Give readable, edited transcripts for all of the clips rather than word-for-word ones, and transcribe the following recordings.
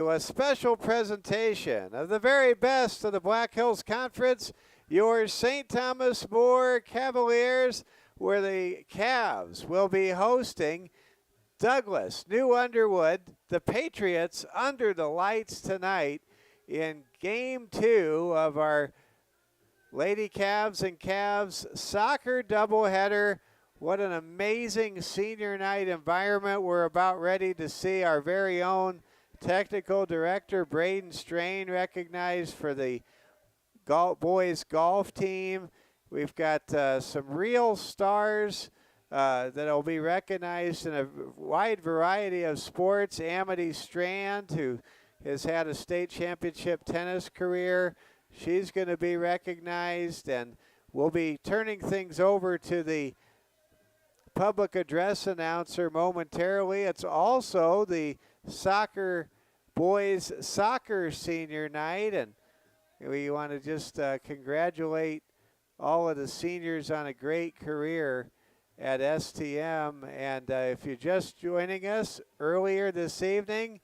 A special presentation of the very best of the Black Hills Conference, your St. Thomas More Cavaliers, where the Cavs will be hosting Douglas, New Underwood, the Patriots under the lights tonight in Game 2 of our Lady Cavs and Cavs soccer doubleheader. What an amazing senior night environment. We're about ready to see our very own Technical Director Braden Strain recognized for the boys golf team. We've got some real stars that will be recognized in a wide variety of sports. Amity Strand, who has had a state championship tennis career, she's going to be recognized, and we'll be turning things over to the public address announcer momentarily. It's also the boys soccer senior night, and we want to just congratulate all of the seniors on a great career at STM. And if you're just joining us, earlier this evening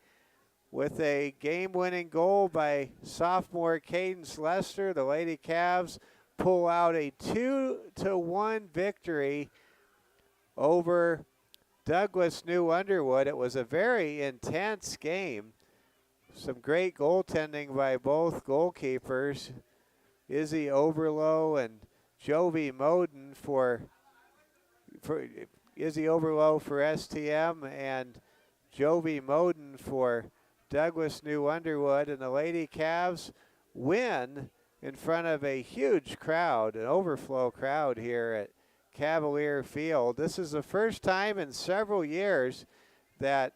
with a game-winning goal by sophomore Cadence Lester, the Lady Cavs pull out a 2-1 victory over Douglas New Underwood. It was a very intense game. Some great goaltending by both goalkeepers, Izzy Overlow and Jovi Moden for Izzy Overlow for STM and Jovi Moden for Douglas New Underwood. And the Lady Cavs win in front of a huge crowd, an overflow crowd here at Cavalier Field. This is the first time in several years that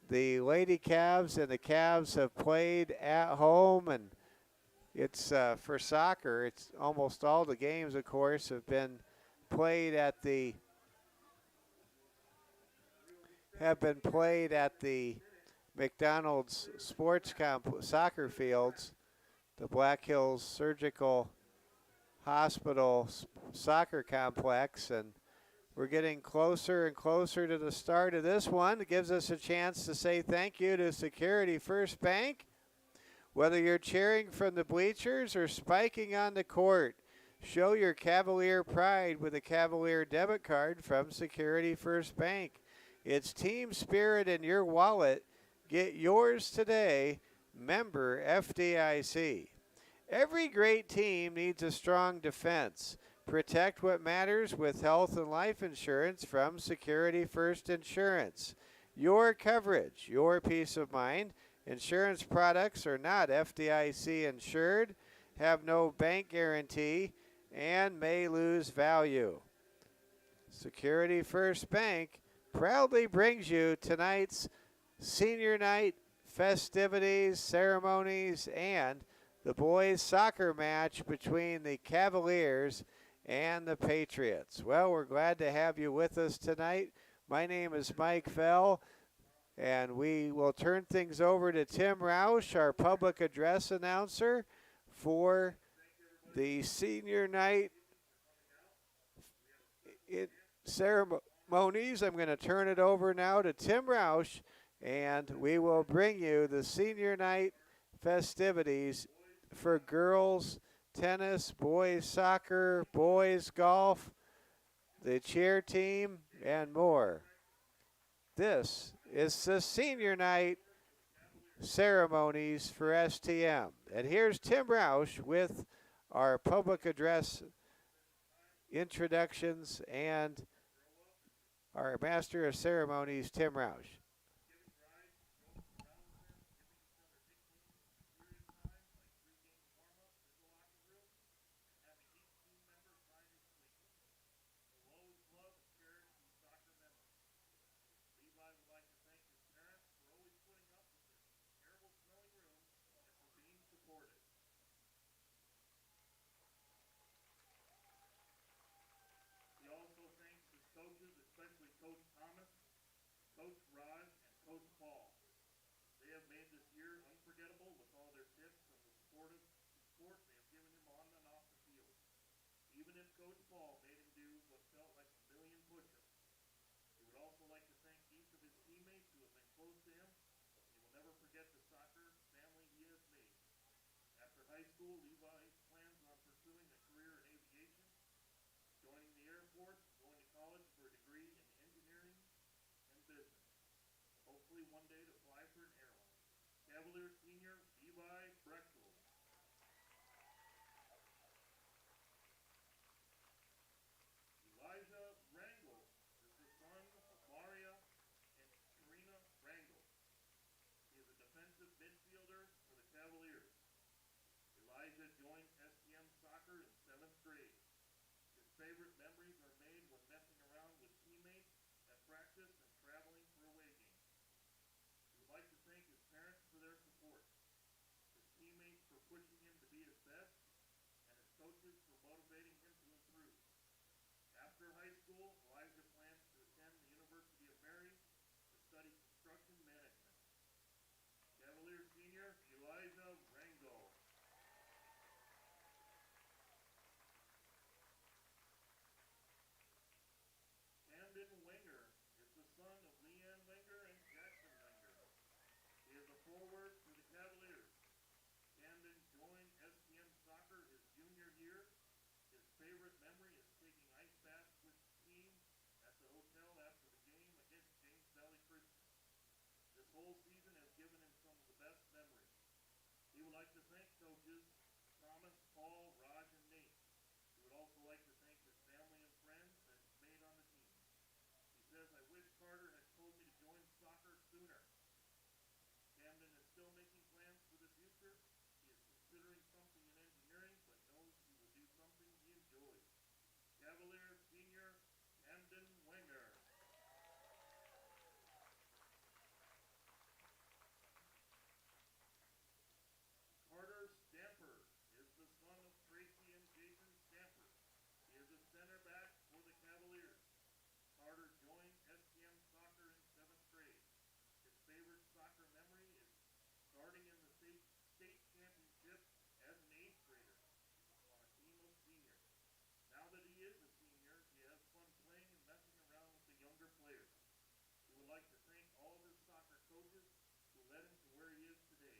the Lady Cavs and the Cavs have played at home, and it's for soccer. It's almost all the games, of course, have been played at the McDonald's Sports soccer fields, the Black Hills Surgical Hospital soccer complex, and we're getting closer and closer to the start of this one. It gives us a chance to say thank you to Security First Bank. Whether you're cheering from the bleachers or spiking on the court, show your Cavalier pride with a Cavalier debit card from Security First Bank. It's team spirit in your wallet. Get yours today. Member FDIC. Every great team needs a strong defense. Protect what matters with health and life insurance from Security First Insurance. Your coverage, your peace of mind. Insurance products are not FDIC insured, have no bank guarantee, and may lose value. Security First Bank proudly brings you tonight's senior night festivities, ceremonies, and the boys soccer match between the Cavaliers and the Patriots. Well, we're glad to have you with us tonight. My name is Mike Fell, and we will turn things over to Tim Roush, our public address announcer, for the senior night ceremonies. I'm going to turn it over now to Tim Roush, and we will bring you the senior night festivities for girls tennis, boys soccer, boys golf, the cheer team, and more. This is the senior night ceremonies for STM. And here's Tim Roush with our public address introductions and our master of ceremonies, Tim Roush. He would also like to thank each of his teammates who have been close to him. He will never forget the soccer high school, Levi plans on pursuing a career in aviation, joining the Air Force, going to college for a degree in engineering and business. Hopefully one day to fly for an airline. Cavalier Senior Levi Brechtel. Elijah Rangel is the son of Maria and Karina Rangel. He is a defensive midfielder for the Cavaliers. Elijah joined STM soccer in 7th grade. His favorite memories are made when messing around with teammates at practice and traveling for away games. He would like to thank his parents for their support, his teammates for pushing him to be his best, and his coaches for motivating him to improve. After high school, Elijah plans to attend the University of Mary to study construction management. Cavalier Senior Elijah Rangel. Camden Wenger is the son of Leanne Wenger and Jackson Wenger. He is a forward for the Cavaliers. Camden joined STM soccer his junior year. His favorite memory is taking ice baths with the team at the hotel after the game against James Valley Christian. This whole season has given him some of the best memories. He would like to thank coaches Thomas, Paul, Raj, and Nate. He would also like to thank his family and friends that he's made on the team. He says, I wish Carter had told me to join soccer sooner. Camden is still making plans for the future. He is considering something in engineering, but knows he will do something he enjoys. Cavalier Senior Camden Wenger. Carter Stamper is the son of Tracy and Jason Stamper. He is a center back for the Cavaliers. Carter joined STM soccer in 7th grade. His favorite soccer memory is starting in the state championship as an 8th grader on a team of seniors. Now that he is a senior, he has fun playing and messing around with the younger players. He would like to thank all of his soccer coaches who led him to where he is today.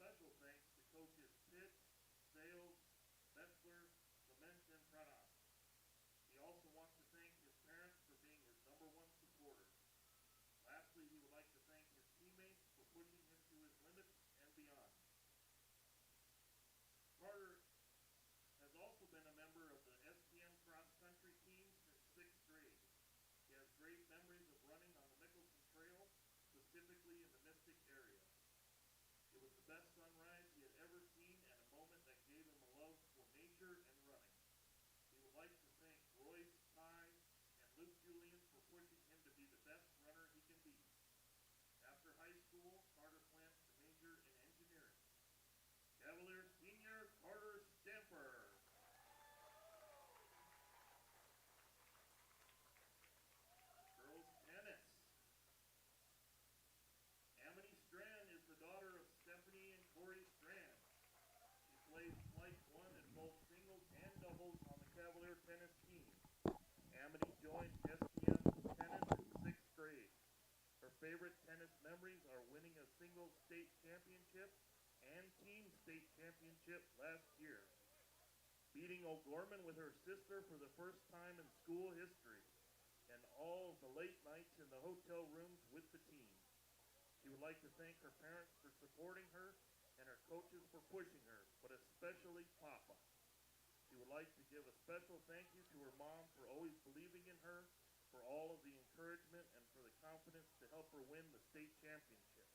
Special thanks to coaches Pitt, Sales, Metzler, Clement, and Pradas. He also wants to thank his parents for being his #1 supporters. Lastly, he would like to thank his teammates for pushing him to his limits and beyond. Carter has also been a member of the STM cross-country team since 6th grade. He has great memories of running on the Mickelson Trail, specifically in the Mystic area. It was the best sunrise he had ever seen and a moment that gave him a love for nature and running. He would like to thank Royce, Ty, and Luke Julian for pushing him to be the best runner he can be. After high school, Carter plans to major in engineering. Cavalier Senior Carter Stamper. Girls tennis. Amity Strand is the daughter of Stephanie and Corey Strand. She plays Flight 1 in both singles and doubles on the Cavalier tennis team. Amity joined STM tennis in 6th grade. Her favorite tennis memories are winning a singles state championship and team state championship last year. Beating O'Gorman with her sister for the first time in school history. And all of the late nights in the hotel rooms with the team. She would like to thank her parents for supporting her and her coaches for pushing her, but especially Papa. She would like to give a special thank you to her mom for always believing in her, for all of the encouragement, and for the confidence to help her win the state championship.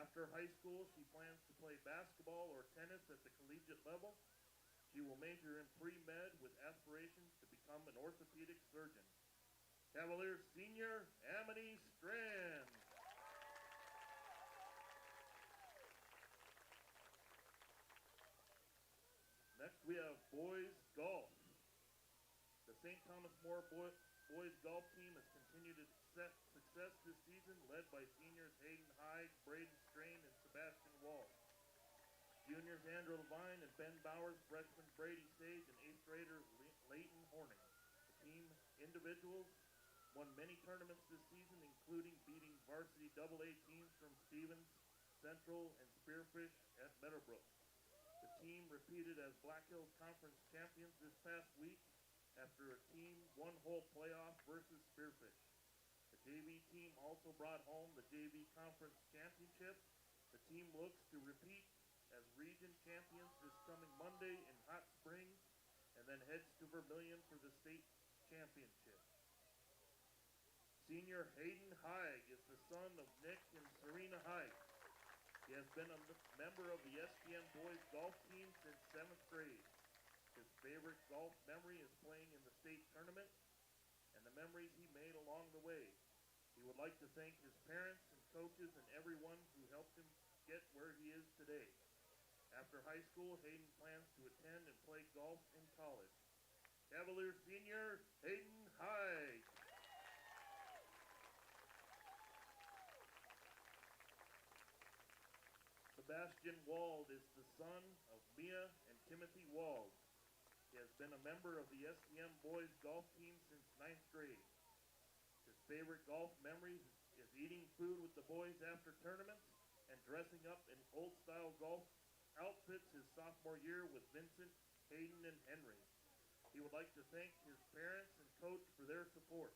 After high school, she plans to play basketball or tennis at the collegiate level. She will major in pre-med with aspirations to become an orthopedic surgeon. Cavalier Senior Amity Strand. Next we have boys golf. The St. Thomas More boys golf team has continued its success this season, led by seniors Hayden Hyde, Braden Strain, and Sebastian Wall. Juniors Andrew Levine and Ben Bowers, freshman Brady Sage, and 8th grader Leighton Horning. The team individuals won many tournaments this season, including beating varsity AA teams from Stevens, Central, and Spearfish at Meadowbrook. team repeated as Black Hills Conference champions this past week after a team one-hole playoff versus Spearfish. The JV team also brought home the JV Conference championship. The team looks to repeat as region champions this coming Monday in Hot Springs and then heads to Vermilion for the state championship. Senior Hayden Haig is the son of Nick and Serena Haig. He has been a member of the STM boys golf team since 7th grade. His favorite golf memory is playing in the state tournament and the memories he made along the way. He would like to thank his parents and coaches and everyone who helped him get where he is today. After high school, Hayden plans to attend and play golf in college. Cavalier senior Hayden Haig. Sebastian Wald is the son of Mia and Timothy Wald. He has been a member of the STM boys golf team since 9th grade. His favorite golf memory is eating food with the boys after tournaments and dressing up in old-style golf outfits his sophomore year with Vincent, Hayden, and Henry. He would like to thank his parents and coach for their support.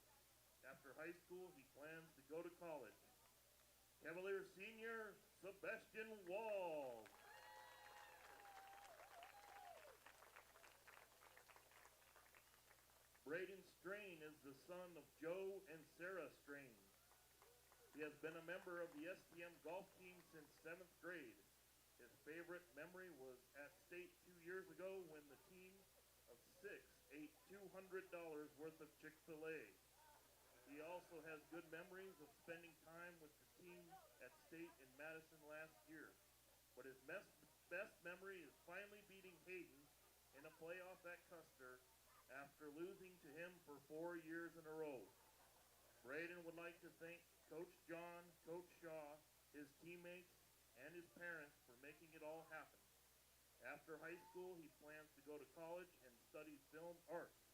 After high school, he plans to go to college. Cavalier senior Sebastian Wall. Braden Strain is the son of Joe and Sarah Strain. He has been a member of the STM golf team since 7th grade. His favorite memory was at state 2 years ago when the team of 6 ate $200 worth of Chick-fil-A. He also has good memories of spending time with the team at state in Madison last year. But his best memory is finally beating Hayden in a playoff at Custer after losing to him for 4 years in a row. Braden would like to thank Coach John, Coach Shaw, his teammates, and his parents for making it all happen. After high school, he plans to go to college and study film arts.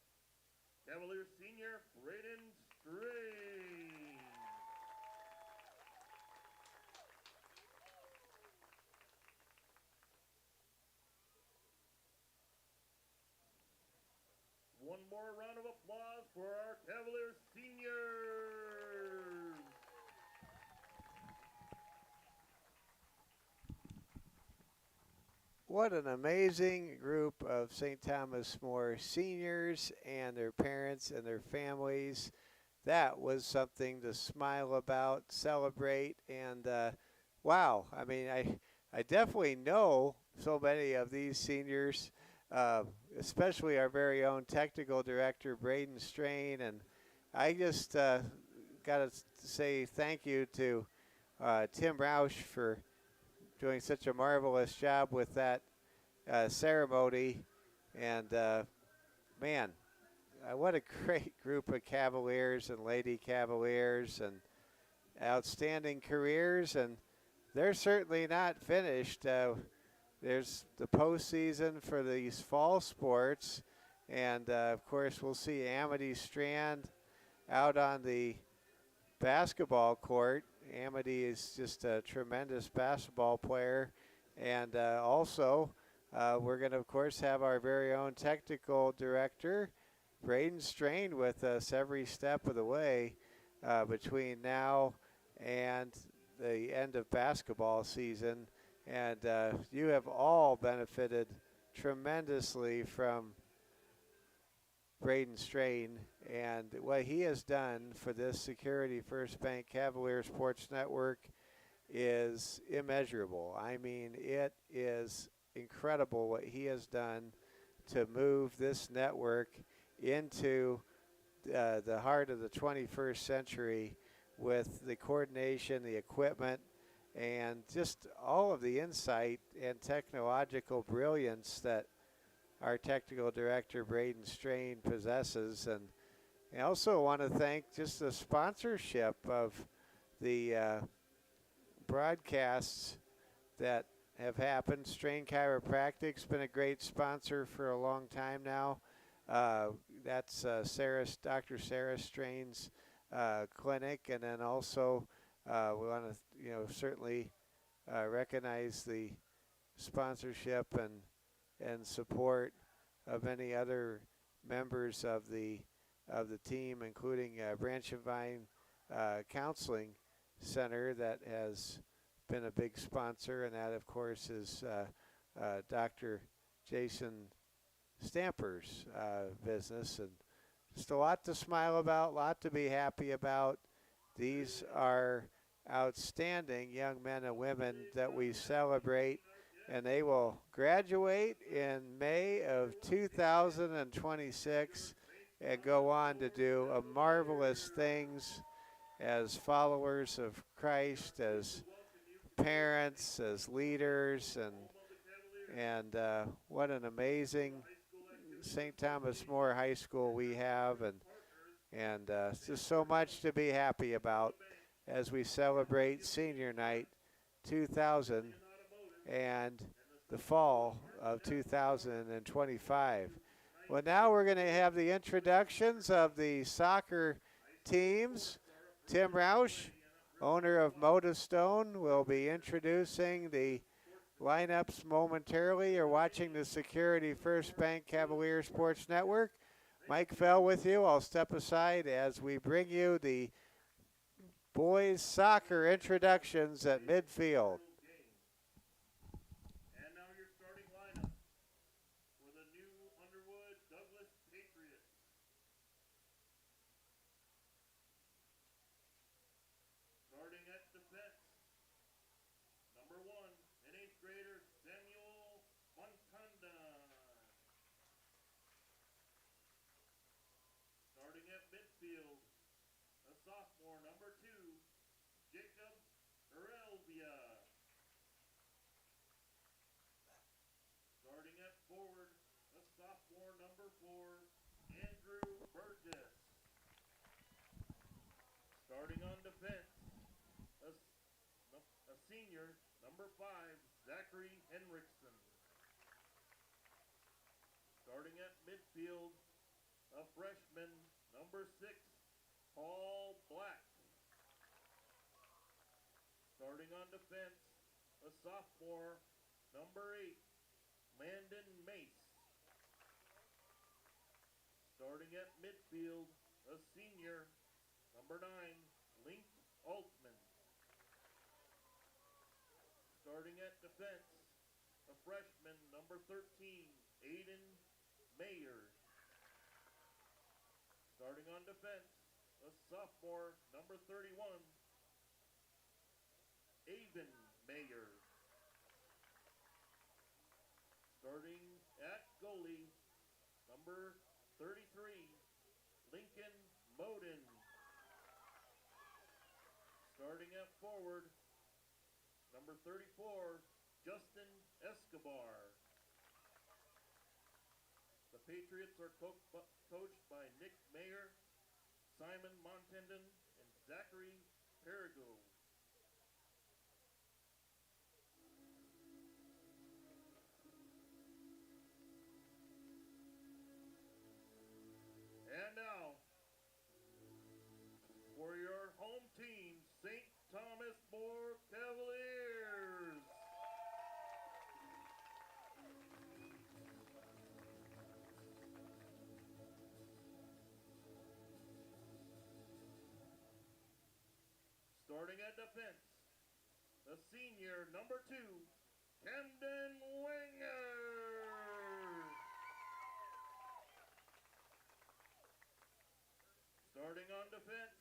Cavalier senior Braden Strain. One more round of applause for our Cavalier seniors. What an amazing group of St. Thomas More seniors and their parents and their families. That was something to smile about, celebrate, and wow. I mean, I definitely know so many of these seniors, especially our very own technical director, Braden Strain, and I just got to say thank you to Tim Roush for doing such a marvelous job with that ceremony. And man, what a great group of Cavaliers and Lady Cavaliers and outstanding careers. And they're certainly not finished. There's the postseason for these fall sports. And of course, we'll see Amity Strand out on the basketball court. Amity is just a tremendous basketball player. And also, we're going to, of course, have our very own technical director, Braden Strain, with us every step of the way between now and the end of basketball season. And you have all benefited tremendously from Braden Strain and what he has done for this Security First Bank Cavalier Sports Network is immeasurable. I mean, it is incredible what he has done to move this network into the heart of the 21st century with the coordination, the equipment, and just all of the insight and technological brilliance that our technical director, Braden Strain, possesses. And I also want to thank just the sponsorship of the broadcasts that have happened. Strain Chiropractic's been a great sponsor for a long time now. That's Dr. Sarah Strain's clinic, and then also we want to, certainly recognize the sponsorship and and support of many other members of the team, including Branch and Vine Counseling Center that has been a big sponsor, and that of course is Dr. Jason Stamper's business, and just a lot to smile about, a lot to be happy about. These are outstanding young men and women that we celebrate, and they will graduate in May of 2026 and go on to do marvelous things as followers of Christ, as parents, as leaders, and what an amazing St. Thomas More High School we have, and just so much to be happy about as we celebrate Senior Night 2000 and the fall of 2025. Well, now we're going to have the introductions of the soccer teams. Tim Roush, owner of Modestone, will be introducing the lineups momentarily. You're watching the Security First Bank Cavalier Sports Network. Mike Fell with you. I'll step aside as we bring you the boys soccer introductions at midfield. And now your starting lineup for the new Underwood Douglas Patriots. Starting at defense, number 1, an 8th grader, Samuel Montanda. Starting at midfield, a sophomore, number 2, Jacob Herelvia. Starting at forward, a sophomore, number 4, Andrew Burgess. Starting on defense, a senior, number 5, Zachary Henriksen. Starting at midfield, a freshman, number 6, Paul Black. Starting on defense, a sophomore, number 8, Landon Mace. Starting at midfield, a senior, number 9, Link Altman. Starting at defense, a freshman, number 13, Aiden Mayer. Starting on defense, a sophomore, number 31, Avon Mayer. Starting at goalie, number 33, Lincoln Moden. Starting at forward, number 34, Justin Escobar. The Patriots are coached by Nick Mayer, Simon Montenden, and Zachary Perigo. And now, for your home team, St. Thomas More Cavaliers. Starting at defense, the senior, number 2, Camden Wenger. Starting on defense,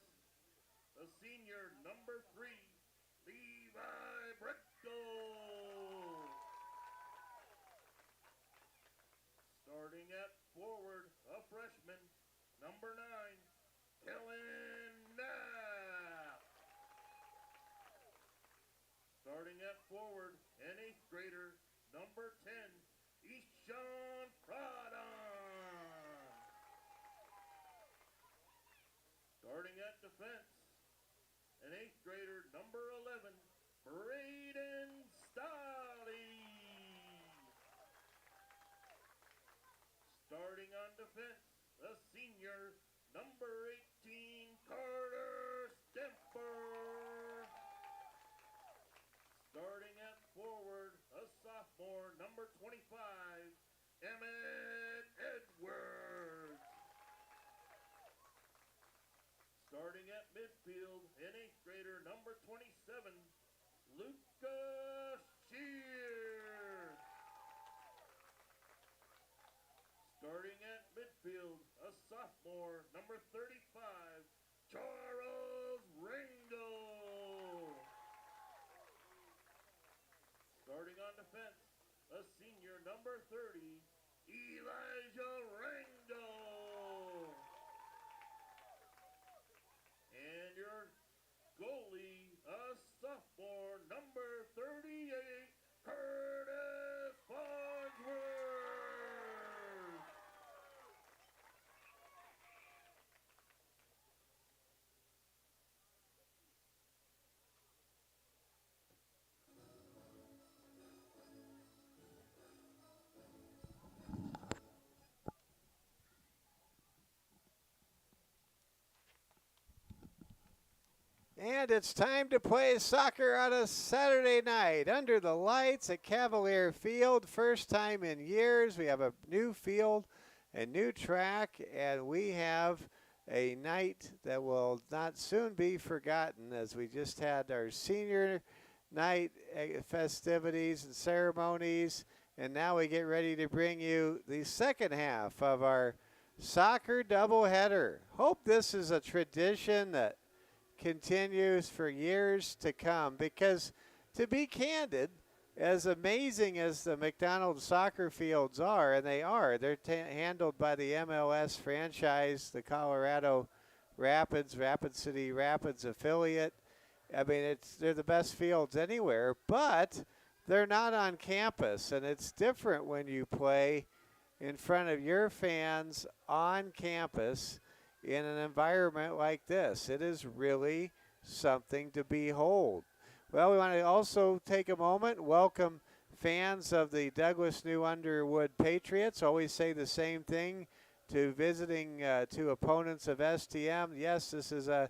the senior, number 3, Levi Brechtel. Starting at forward, a freshman, number 9, Kellen Knapp. Starting at forward, an 8th grader, number 10, Ishan Pradhan. Starting at defense, an 8th grader, number 11, Braden Stolly. Starting on defense, a senior, number 18, Carter Stemper. Starting at forward, a sophomore, number 25, midfield and 8th grader number 27, Lucas Shear. Starting at midfield, a sophomore, number 35, Charles Ringo. Starting on defense, a senior, number 30, Elijah Rango. And your goalie, a sophomore, number 38, Curtis Farnsworth. And it's time to play soccer on a Saturday night under the lights at Cavalier Field. First time in years. We have a new field, a new track, and we have a night that will not soon be forgotten, as we just had our senior night festivities and ceremonies, and now we get ready to bring you the second half of our soccer doubleheader. Hope this is a tradition that continues for years to come, because to be candid, as amazing as the McDonald soccer fields are, and they're handled by the MLS franchise, the Colorado Rapids, Rapid City Rapids affiliate. I mean, they're the best fields anywhere, but they're not on campus, and it's different when you play in front of your fans on campus in an environment like this. It is really something to behold. Well, we want to also take a moment and welcome fans of the Douglas New Underwood Patriots. Always say the same thing to visiting to opponents of STM. Yes, this is a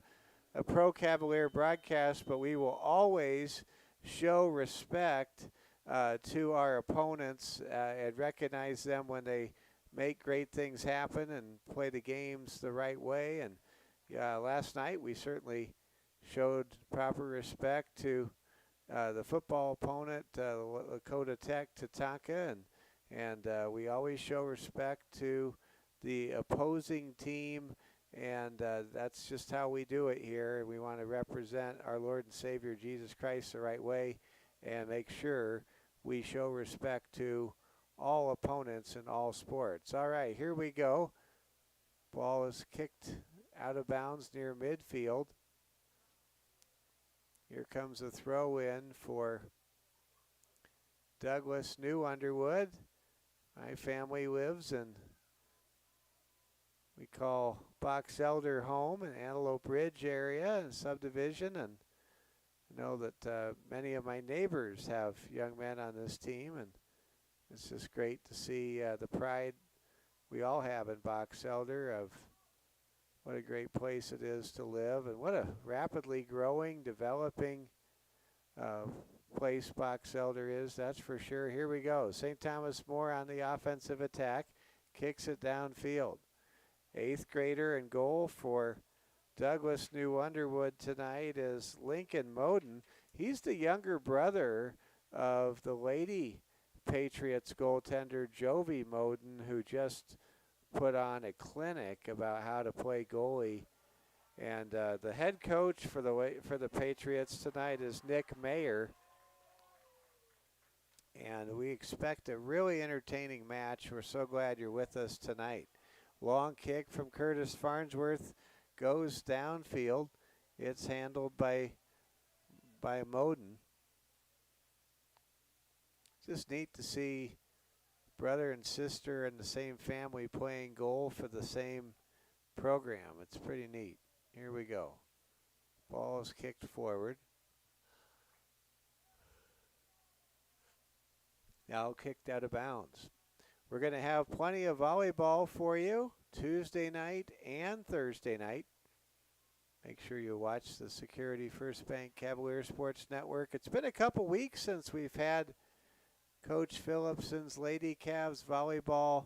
Pro Cavalier broadcast, but we will always show respect to our opponents and recognize them when they make great things happen and play the games the right way. And last night we certainly showed proper respect to the football opponent, Lakota Tech, Tatanka, and we always show respect to the opposing team, and that's just how we do it here. We want to represent our Lord and Savior Jesus Christ the right way and make sure we show respect to all opponents in all sports. All right, here we go. Ball is kicked out of bounds near midfield. Here comes a throw in for Douglas New Underwood. My family lives in, we call Box Elder home in Antelope Ridge area and subdivision, and I know that many of my neighbors have young men on this team, and it's just great to see the pride we all have in Box Elder of what a great place it is to live, and what a rapidly growing, developing place Box Elder is, that's for sure. Here we go. St. Thomas More on the offensive attack, kicks it downfield. 8th grader in goal for Douglas New Underwood tonight is Lincoln Moden. He's the younger brother of the Lady Patriots goaltender Jovi Moden, who just put on a clinic about how to play goalie. And the head coach for the Patriots tonight is Nick Mayer. And we expect a really entertaining match. We're so glad you're with us tonight. Long kick from Curtis Farnsworth goes downfield. It's handled by Moden. Just neat to see brother and sister in the same family playing goal for the same program. It's pretty neat. Here we go. Ball is kicked forward. Now kicked out of bounds. We're going to have plenty of volleyball for you Tuesday night and Thursday night. Make sure you watch the Security First Bank Cavalier Sports Network. It's been a couple weeks since we've had Coach Phillipson's Lady Cavs volleyball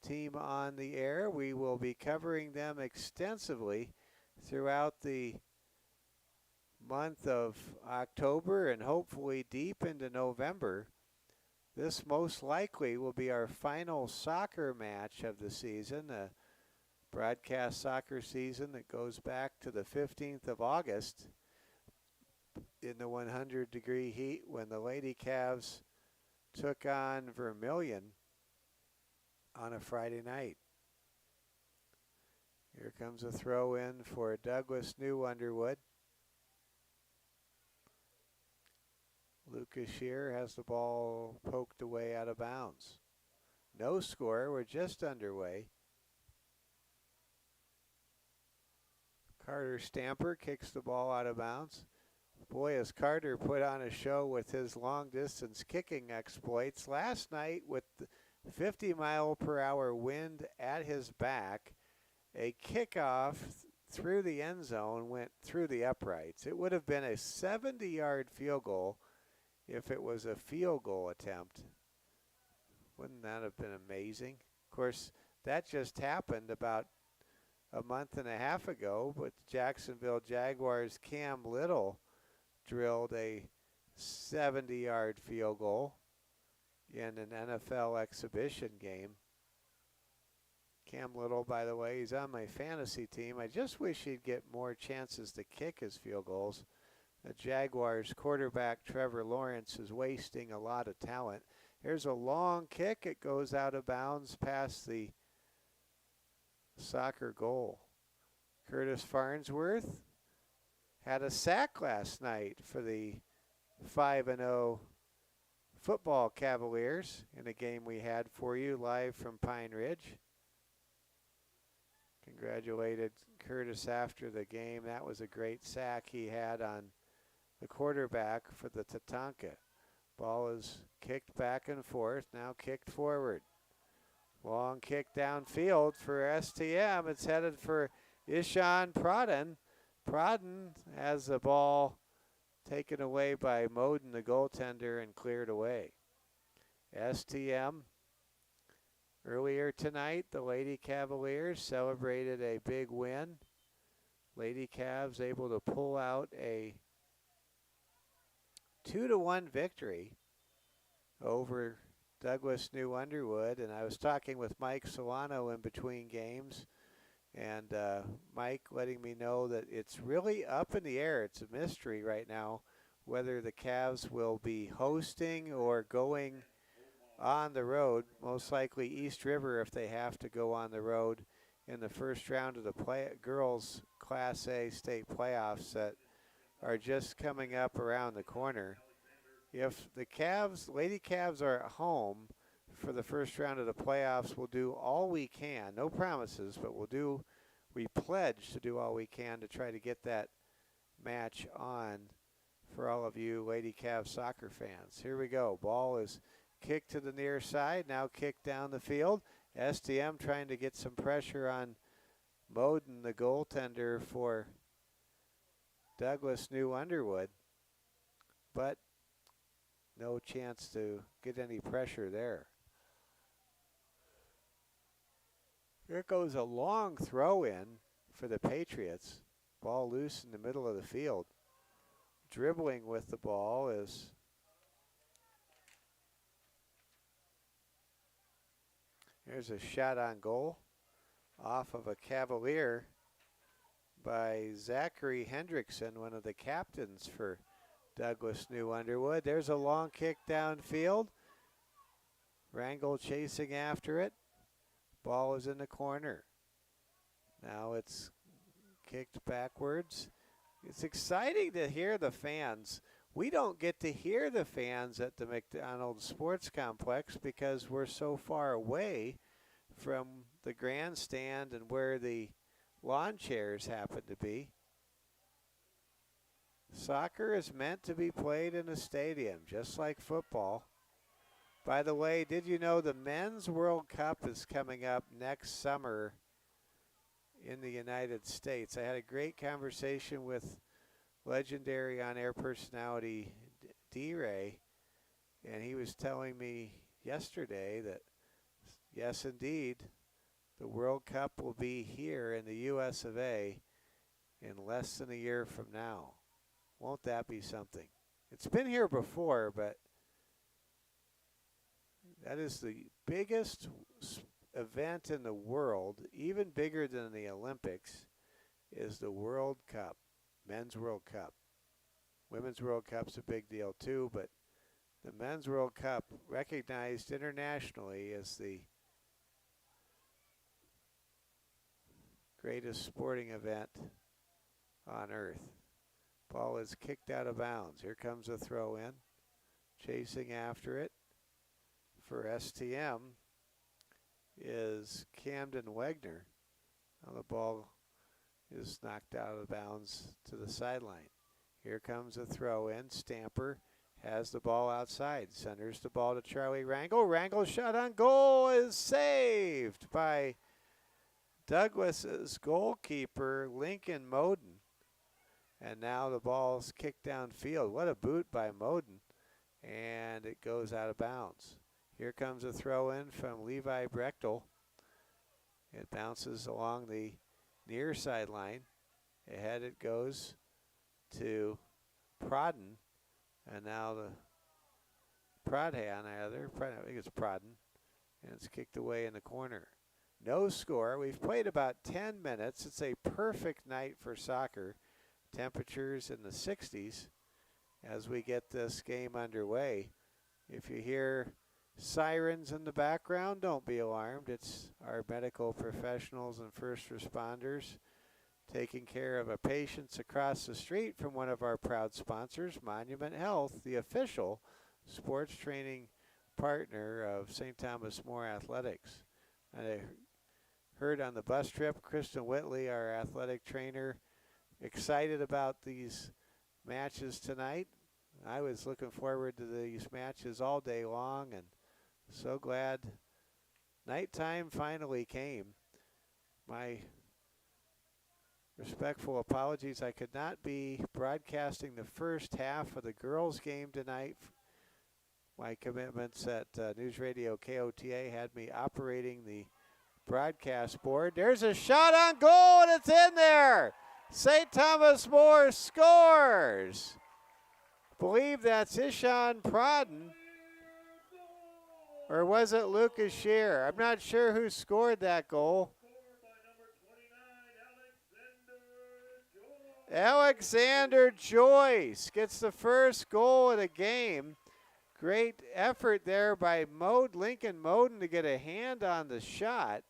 team on the air. We will be covering them extensively throughout the month of October and hopefully deep into November, this most likely will be our final soccer match of the season, a broadcast soccer season that goes back to the 15th of August in the 100-degree heat when the Lady Cavs took on Vermilion on a Friday night. Here comes a throw in for Douglas New Underwood. Lucas Shear has the ball poked away out of bounds. No score, we're just underway. Carter Stamper kicks the ball out of bounds. Boy, has Carter put on a show with his long-distance kicking exploits. Last night, with the 50-mile-per-hour wind at his back, a kickoff through the end zone went through the uprights. It would have been a 70-yard field goal if it was a field goal attempt. Wouldn't that have been amazing? Of course, that just happened about a month and a half ago, but Jacksonville Jaguars' Cam Little drilled a 70-yard field goal in an NFL exhibition game. Cam Little, by the way, he's on my fantasy team. I just wish he'd get more chances to kick his field goals. The Jaguars quarterback Trevor Lawrence is wasting a lot of talent. Here's a long kick. It goes out of bounds past the soccer goal. Curtis Farnsworth had a sack last night for the 5-0 football Cavaliers in a game we had for you live from Pine Ridge. Congratulated Curtis after the game. That was a great sack he had on the quarterback for the Tatanka. Ball is kicked back and forth, now kicked forward. Long kick downfield for STM. It's headed for Ishan Pradhan. Pradhan has the ball taken away by Moden, the goaltender, and cleared away. STM, earlier tonight, the Lady Cavaliers celebrated a big win. Lady Cavs able to pull out a 2-1 victory over Douglas New Underwood. And I was talking with Mike Solano in between games, and Mike letting me know that it's really up in the air. It's a mystery right now whether the Cavs will be hosting or going on the road, most likely East River if they have to go on the road in the first round of the girls Class A state playoffs that are just coming up around the corner. If the Lady Cavs are at home for the first round of the playoffs, we'll do all we can. No promises, but we pledge to do all we can to try to get that match on for all of you Lady Cavs soccer fans. Here we go. Ball is kicked to the near side, now kicked down the field. STM trying to get some pressure on Moden, the goaltender for Douglas New Underwood, but no chance to get any pressure there. Here goes a long throw in for the Patriots. Ball loose in the middle of the field. Dribbling with the ball is here's a shot on goal off of a Cavalier by Zachary Hendrickson, one of the captains for Douglas New Underwood. There's a long kick downfield. Rangel chasing after it. Ball is in the corner. Now it's kicked backwards. It's exciting to hear the fans. We don't get to hear the fans at the McDonald's Sports Complex because we're so far away from the grandstand and where the lawn chairs happen to be. Soccer is meant to be played in a stadium, just like football. By the way, did you know the Men's World Cup is coming up next summer in the United States? I had a great conversation with legendary on-air personality D-Ray, and he was telling me yesterday that, yes, indeed, the World Cup will be here in the U.S. of A. in less than a year from now. Won't that be something? It's been here before, but that is the biggest event in the world, even bigger than the Olympics, is the World Cup, Men's World Cup. Women's World Cup's a big deal too, but the Men's World Cup, recognized internationally as the greatest sporting event on earth. Ball is kicked out of bounds. Here comes a throw in. Chasing after it for STM is Camden Wegner. Now the ball is knocked out of bounds to the sideline. Here comes a throw in. Stamper has the ball outside. Centers the ball to Charlie Rangel. Rangel's shot on goal is saved by Douglas's goalkeeper, Lincoln Moden. And now the ball's kicked downfield. What a boot by Moden. And it goes out of bounds. Here comes a throw in from Levi Brechtel. It bounces along the near sideline. Ahead it goes to Prodden. And now the Prodhan, I think it's Prodden. And it's kicked away in the corner. No score. We've played about 10 minutes. It's a perfect night for soccer. Temperatures in the 60s as we get this game underway. If you hear sirens in the background, don't be alarmed. It's our medical professionals and first responders taking care of a patient across the street from one of our proud sponsors, Monument Health, the official sports training partner of St. Thomas More Athletics. And I heard on the bus trip, Kristen Whitley, our athletic trainer, excited about these matches tonight. I was looking forward to these matches all day long, and so glad nighttime finally came. My respectful apologies. I could not be broadcasting the first half of the girls' game tonight. My commitments at News Radio KOTA had me operating the broadcast board. There's a shot on goal, and it's in there. St. Thomas More scores. Believe that's Ishan Prodden. Or was it Lucas Scheer? I'm not sure who scored that goal. Alexander Joyce gets the first goal of the game. Great effort there by Lincoln Moden to get a hand on the shot.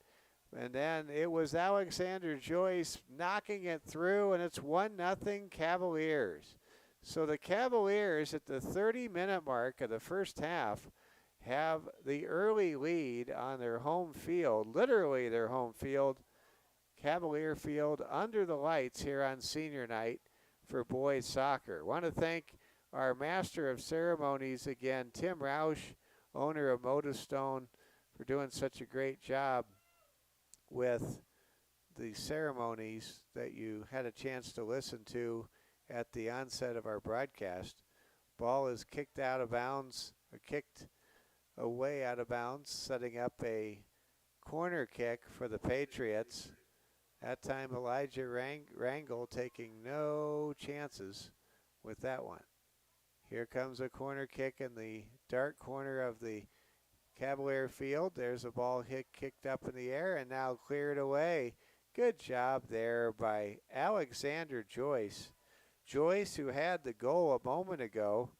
And then it was Alexander Joyce knocking it through, and it's 1-0 Cavaliers. So the Cavaliers at the 30-minute mark of the first half have the early lead on their home field, literally their home field, Cavalier Field, under the lights here on senior night for boys soccer. Want to thank our master of ceremonies again, Tim Roush, owner of Modestone, for doing such a great job with the ceremonies that you had a chance to listen to at the onset of our broadcast. Ball is kicked out of bounds, or kicked away out of bounds, setting up a corner kick for the Patriots. That time Elijah Rangel taking no chances with that one. Here comes a corner kick in the dark corner of the Cavalier Field. There's a ball kicked up in the air and now cleared away. Good job there by Alexander Joyce. Joyce, who had the goal a moment ago,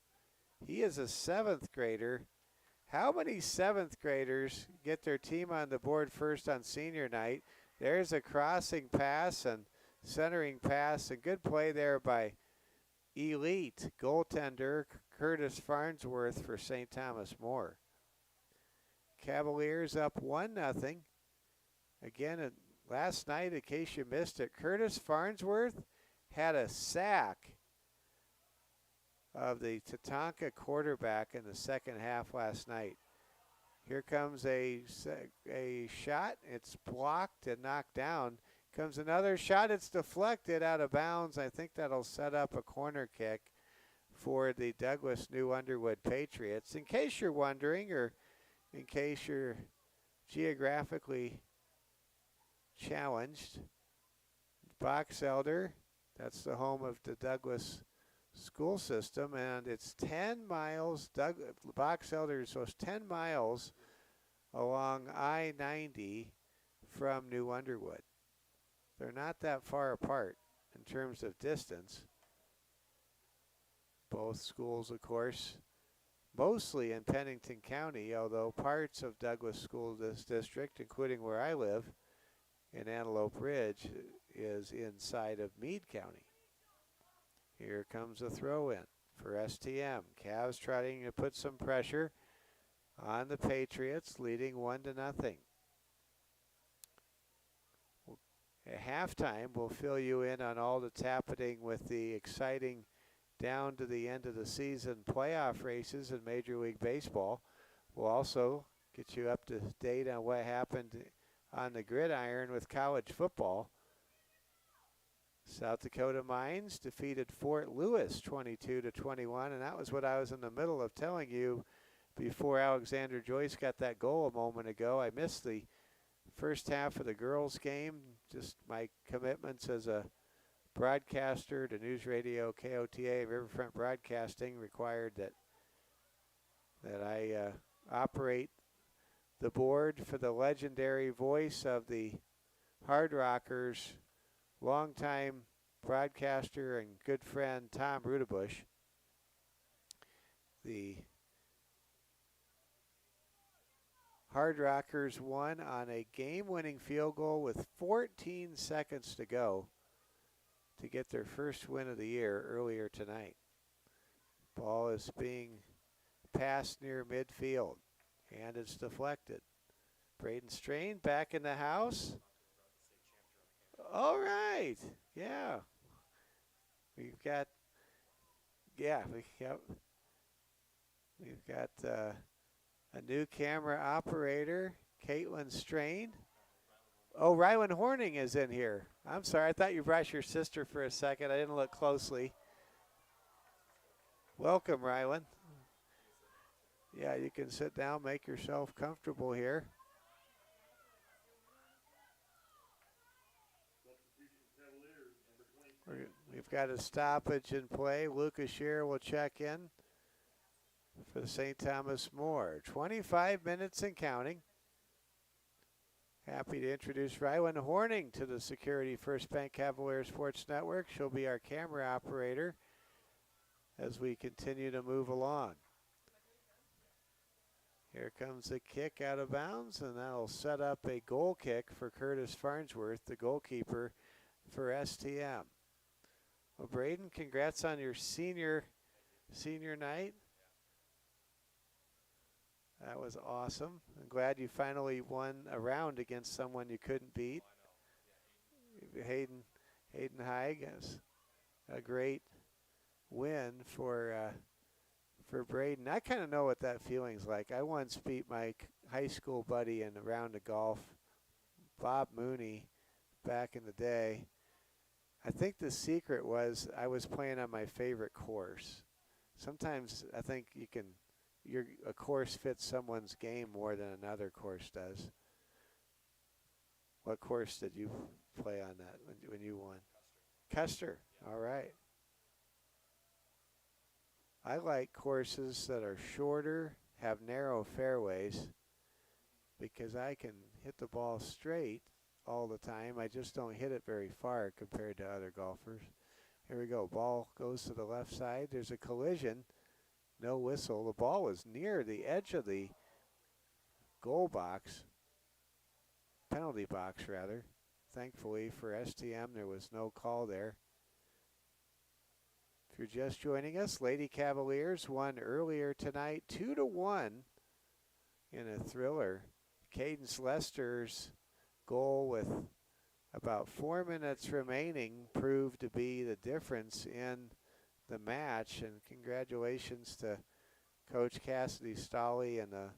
he is a 7th grader. How many 7th graders get their team on the board first on senior night? There's a crossing pass and centering pass, and good play there by elite goaltender Curtis Farnsworth for St. Thomas More. Cavaliers up 1-0. Again, last night, in case you missed it, Curtis Farnsworth had a sack of the Tatanka quarterback in the second half last night. Here comes a shot. It's blocked and knocked down. Comes another shot. It's deflected out of bounds. I think that'll set up a corner kick for the Douglas New Underwood Patriots. In case you're wondering, or in case you're geographically challenged, Box Elder, that's the home of the Douglas school system, and it's 10 miles. Box Elders was 10 miles along I-90 from New Underwood. They're not that far apart in terms of distance. Both schools, of course, mostly in Pennington County, although parts of Douglas School District, including where I live in Antelope Ridge, is inside of Meade County. Here comes a throw-in for STM. Cavs trying to put some pressure on the Patriots, leading 1-0. At halftime, we'll fill you in on all that's happening with the exciting down to the end of the season playoff races in Major League Baseball. We'll also get you up to date on what happened on the gridiron with college football. South Dakota Mines defeated Fort Lewis 22-21, and that was what I was in the middle of telling you before Alexander Joyce got that goal a moment ago. I missed the first half of the girls' game. Just my commitments as a broadcaster to News Radio KOTA Riverfront Broadcasting required that I operate the board for the legendary voice of the Hard Rockers, longtime broadcaster and good friend Tom Rudebush. The Hard Rockers won on a game-winning field goal with 14 seconds to go to get their first win of the year earlier tonight. Ball is being passed near midfield, and it's deflected. Braden Strain back in the house. All right, yeah. We've got a new camera operator, Caitlin Strain. Oh, Rylan Horning is in here. I'm sorry, I thought you brought your sister for a second. I didn't look closely. Welcome, Rylan. Yeah, you can sit down, make yourself comfortable here. We've got a stoppage in play. Lucas Scheer will check in for the St. Thomas More. 25 minutes and counting. Happy to introduce Rylan Horning to the Security First Bank Cavalier Sports Network. She'll be our camera operator as we continue to move along. Here comes the kick out of bounds, and that'll set up a goal kick for Curtis Farnsworth, the goalkeeper for STM. Well, Braden, congrats on your senior night. That was awesome. I'm glad you finally won a round against someone you couldn't beat. Hayden Haig is a great win for Braden. I kind of know what that feeling's like. I once beat my high school buddy in a round of golf, Bob Mooney, back in the day. I think the secret was I was playing on my favorite course. Sometimes I think a course fits someone's game more than another course does. What course did you play on that when you won? Custer. All right. I like courses that are shorter, have narrow fairways, because I can hit the ball straight all the time. I just don't hit it very far compared to other golfers. Here we go. Ball goes to the left side. There's a collision. No whistle. The ball was near the edge of the goal box, penalty box rather. Thankfully for STM, there was no call there. If you're just joining us, Lady Cavaliers won earlier tonight 2-1 in a thriller. Cadence Lester's goal with about 4 minutes remaining proved to be the difference in the match, and congratulations to Coach Cassidy Stolley and the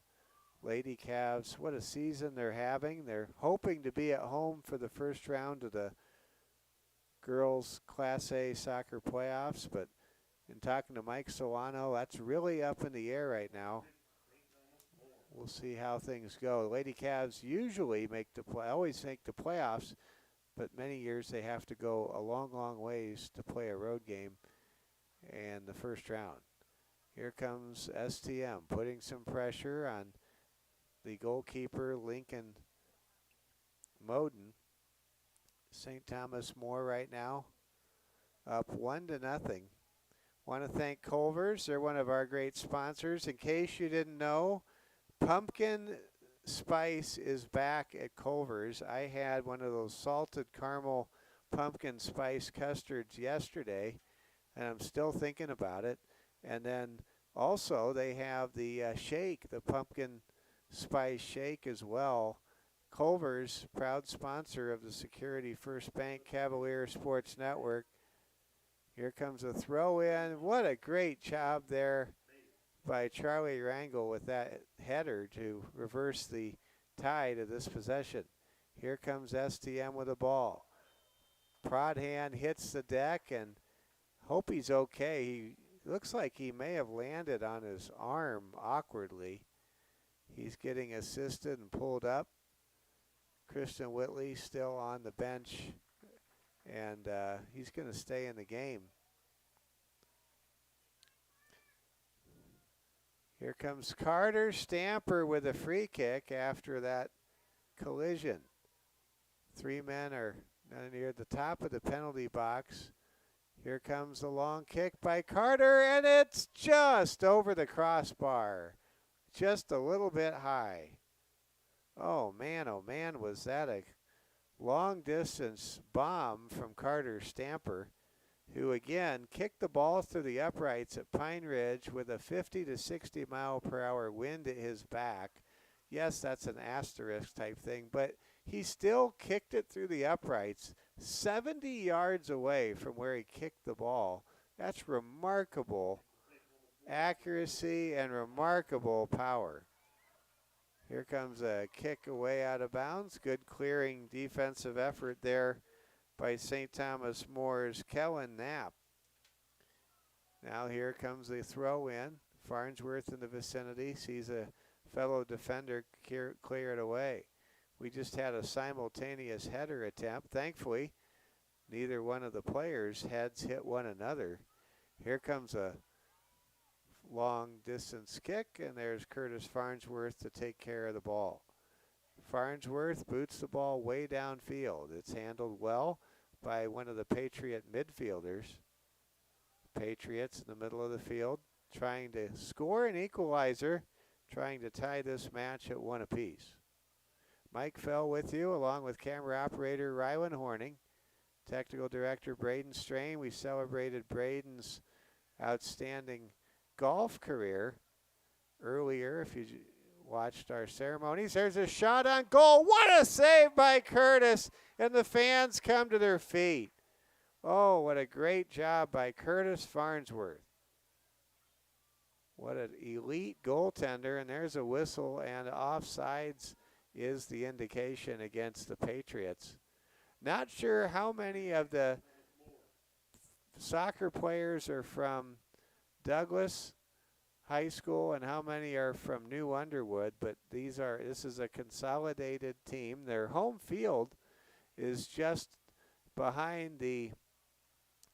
Lady Cavs. What a season they're having. They're hoping to be at home for the first round of the girls Class A soccer playoffs, but in talking to Mike Solano, that's really up in the air right now. We'll see how things go. The Lady Cavs usually always make the playoffs, but many years they have to go a long, long ways to play a road game. in the first round. Here comes STM putting some pressure on the goalkeeper, Lincoln Moden. St. Thomas More right now up 1-0. Want to thank Culver's. They're one of our great sponsors. In case you didn't know, pumpkin spice is back at Culver's. I had one of those salted caramel pumpkin spice custards yesterday, and I'm still thinking about it. And then also they have the shake, the pumpkin spice shake as well. Culver's, proud sponsor of the Security First Bank Cavalier Sports Network. Here comes a throw in. What a great job there by Charlie Rangel with that header to reverse the tide of this possession. Here comes STM with the ball. Prod hand hits the deck, and hope he's okay. He looks like he may have landed on his arm awkwardly. He's getting assisted and pulled up. Christian Whitley still on the bench, and he's going to stay in the game. Here comes Carter Stamper with a free kick after that collision. 3 men are near the top of the penalty box. Here comes the long kick by Carter, and it's just over the crossbar. Just a little bit high. Oh man, was that a long distance bomb from Carter Stamper, who again kicked the ball through the uprights at Pine Ridge with a 50 to 60 mile per hour wind at his back. Yes, that's an asterisk type thing, but he still kicked it through the uprights 70 yards away from where he kicked the ball. That's remarkable accuracy and remarkable power. Here comes a kick away out of bounds. Good clearing defensive effort there by St. Thomas More's Kellen Knapp. Now here comes the throw in. Farnsworth in the vicinity sees a fellow defender clear it away. We just had a simultaneous header attempt. Thankfully, neither one of the players' heads hit one another. Here comes a long distance kick, and there's Curtis Farnsworth to take care of the ball. Farnsworth boots the ball way downfield. It's handled well by one of the Patriot midfielders. Patriots in the middle of the field trying to score an equalizer, trying to tie this match at 1 apiece. Mike Fell with you, along with camera operator Rylan Horning, technical director Braden Strain. We celebrated Braden's outstanding golf career earlier. If you watched our ceremonies, there's a shot on goal. What a save by Curtis, and the fans come to their feet. Oh, what a great job by Curtis Farnsworth. What an elite goaltender, and there's a whistle, and offsides is the indication against the Patriots. Not sure how many of the soccer players are from Douglas High School and how many are from New Underwood, but this is a consolidated team. Their home field is just behind the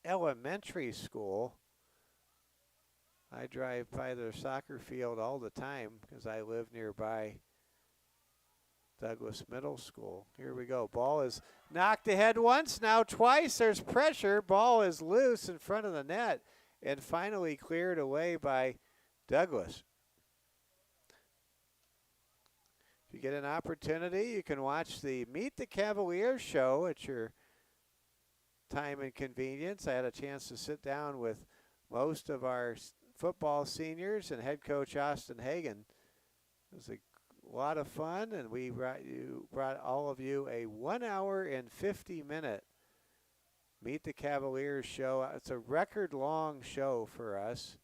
elementary school. I drive by their soccer field all the time because I live nearby Douglas Middle School. Here we go. Ball is knocked ahead once, now twice. There's pressure. Ball is loose in front of the net and finally cleared away by Douglas. If you get an opportunity, you can watch the Meet the Cavaliers show at your time and convenience. I had a chance to sit down with most of our football seniors and head coach Austin Hagan. It was a lot of fun, and we brought all of you a 1 hour and 50-minute Meet the Cavaliers show. It's a record-long show for us.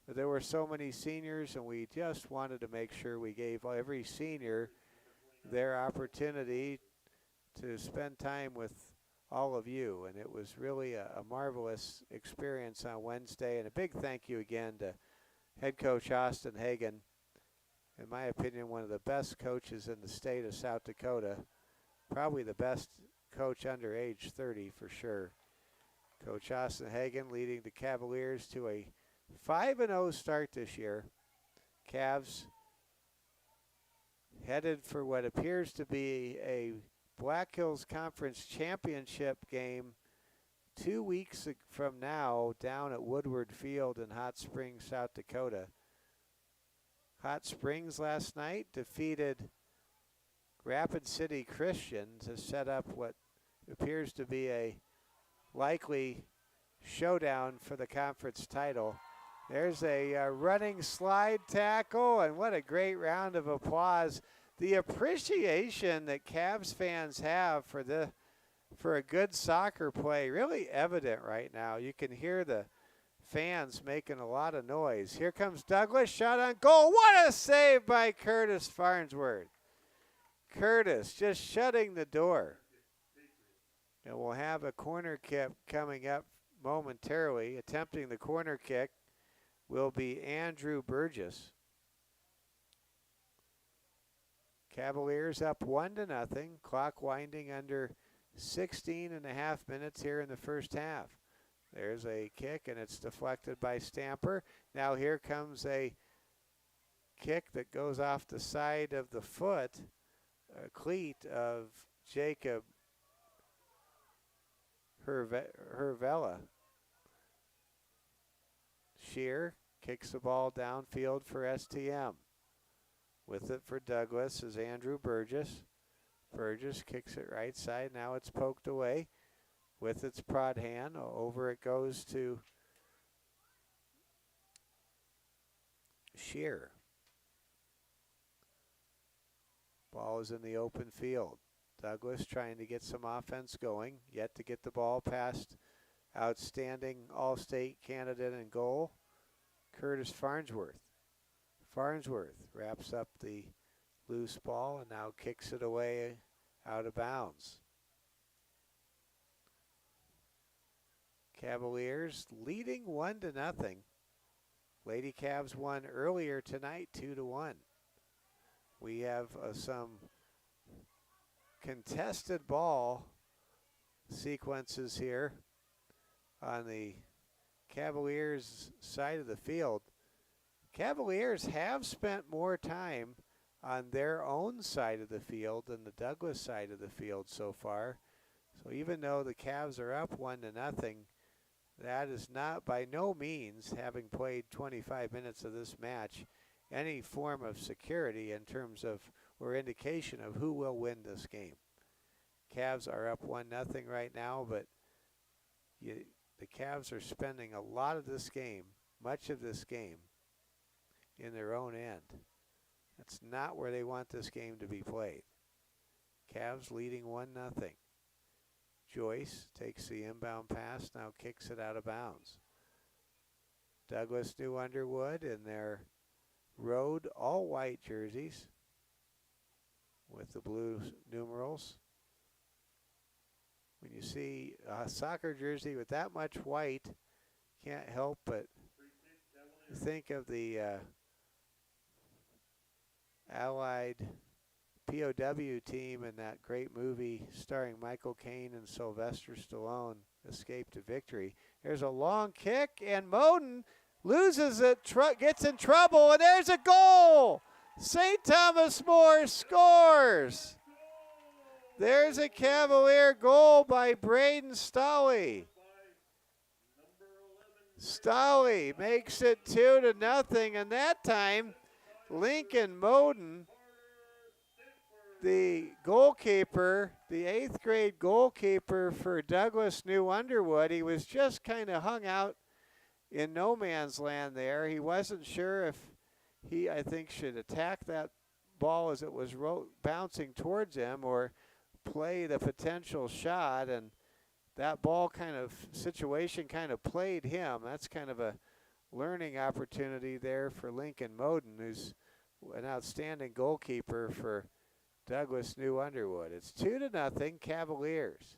But there were so many seniors, and we just wanted to make sure we gave every senior their opportunity to spend time with all of you. And it was really a marvelous experience on Wednesday. And a big thank you again to head coach Austin Hagan. In my opinion, one of the best coaches in the state of South Dakota. Probably the best coach under age 30 for sure. Coach Austin Hagen leading the Cavaliers to a 5-0 start this year. Cavs headed for what appears to be a Black Hills Conference Championship game 2 weeks from now down at Woodward Field in Hot Springs, South Dakota. Hot Springs last night defeated Rapid City Christian to set up what appears to be a likely showdown for the conference title. There's a running slide tackle, and what a great round of applause. The appreciation that Cavs fans have for a good soccer play really evident right now. You can hear the fans making a lot of noise. Here comes Douglas, shot on goal. What a save by Curtis Farnsworth. Curtis just shutting the door. And we'll have a corner kick coming up momentarily. Attempting the corner kick will be Andrew Burgess. Cavaliers up 1-0. Clock winding under 16 and a half minutes here in the first half. There's a kick, and it's deflected by Stamper. Now here comes a kick that goes off the side of the foot, a cleat of Jacob Hervella. Shear kicks the ball downfield for STM. With it for Douglas is Andrew Burgess. Burgess kicks it right side. Now it's poked away with its prod hand. Over it goes to Shear. Ball is in the open field. Douglas trying to get some offense going, yet to get the ball past outstanding All-State candidate in goal, Curtis Farnsworth. Farnsworth wraps up the loose ball and now kicks it away out of bounds. Cavaliers leading 1-0. Lady Cavs won earlier tonight 2-1. We have some contested ball sequences here on the Cavaliers side of the field. Cavaliers have spent more time on their own side of the field than the Douglas side of the field so far. So even though the Cavs are up 1-0, that is not by no means, having played 25 minutes of this match, any form of security in terms of or indication of who will win this game. Cavs are up 1-0 right now, but the Cavs are spending a lot of this game, much of this game, in their own end. That's not where they want this game to be played. Cavs leading 1-0. Joyce takes the inbound pass, now kicks it out of bounds. Douglas New Underwood in their road all-white jerseys with the blue numerals. When you see a soccer jersey with that much white, can't help but think of the Allied POW team in that great movie starring Michael Caine and Sylvester Stallone, Escape to Victory. There's a long kick, and Moden loses it, gets in trouble, and there's a goal! St. Thomas More scores! There's a Cavalier goal by Braden Stolley. Stolley makes it 2-0, and that time Lincoln Moden, the goalkeeper, the 8th grade goalkeeper for Douglas New Underwood, he was just kind of hung out in no man's land there. He wasn't sure if he, I think, should attack that ball as it was bouncing towards him or play the potential shot, and that ball kind of situation kind of played him. That's kind of a learning opportunity there for Lincoln Moden, who's an outstanding goalkeeper for Douglas New Underwood. It's 2-0 Cavaliers.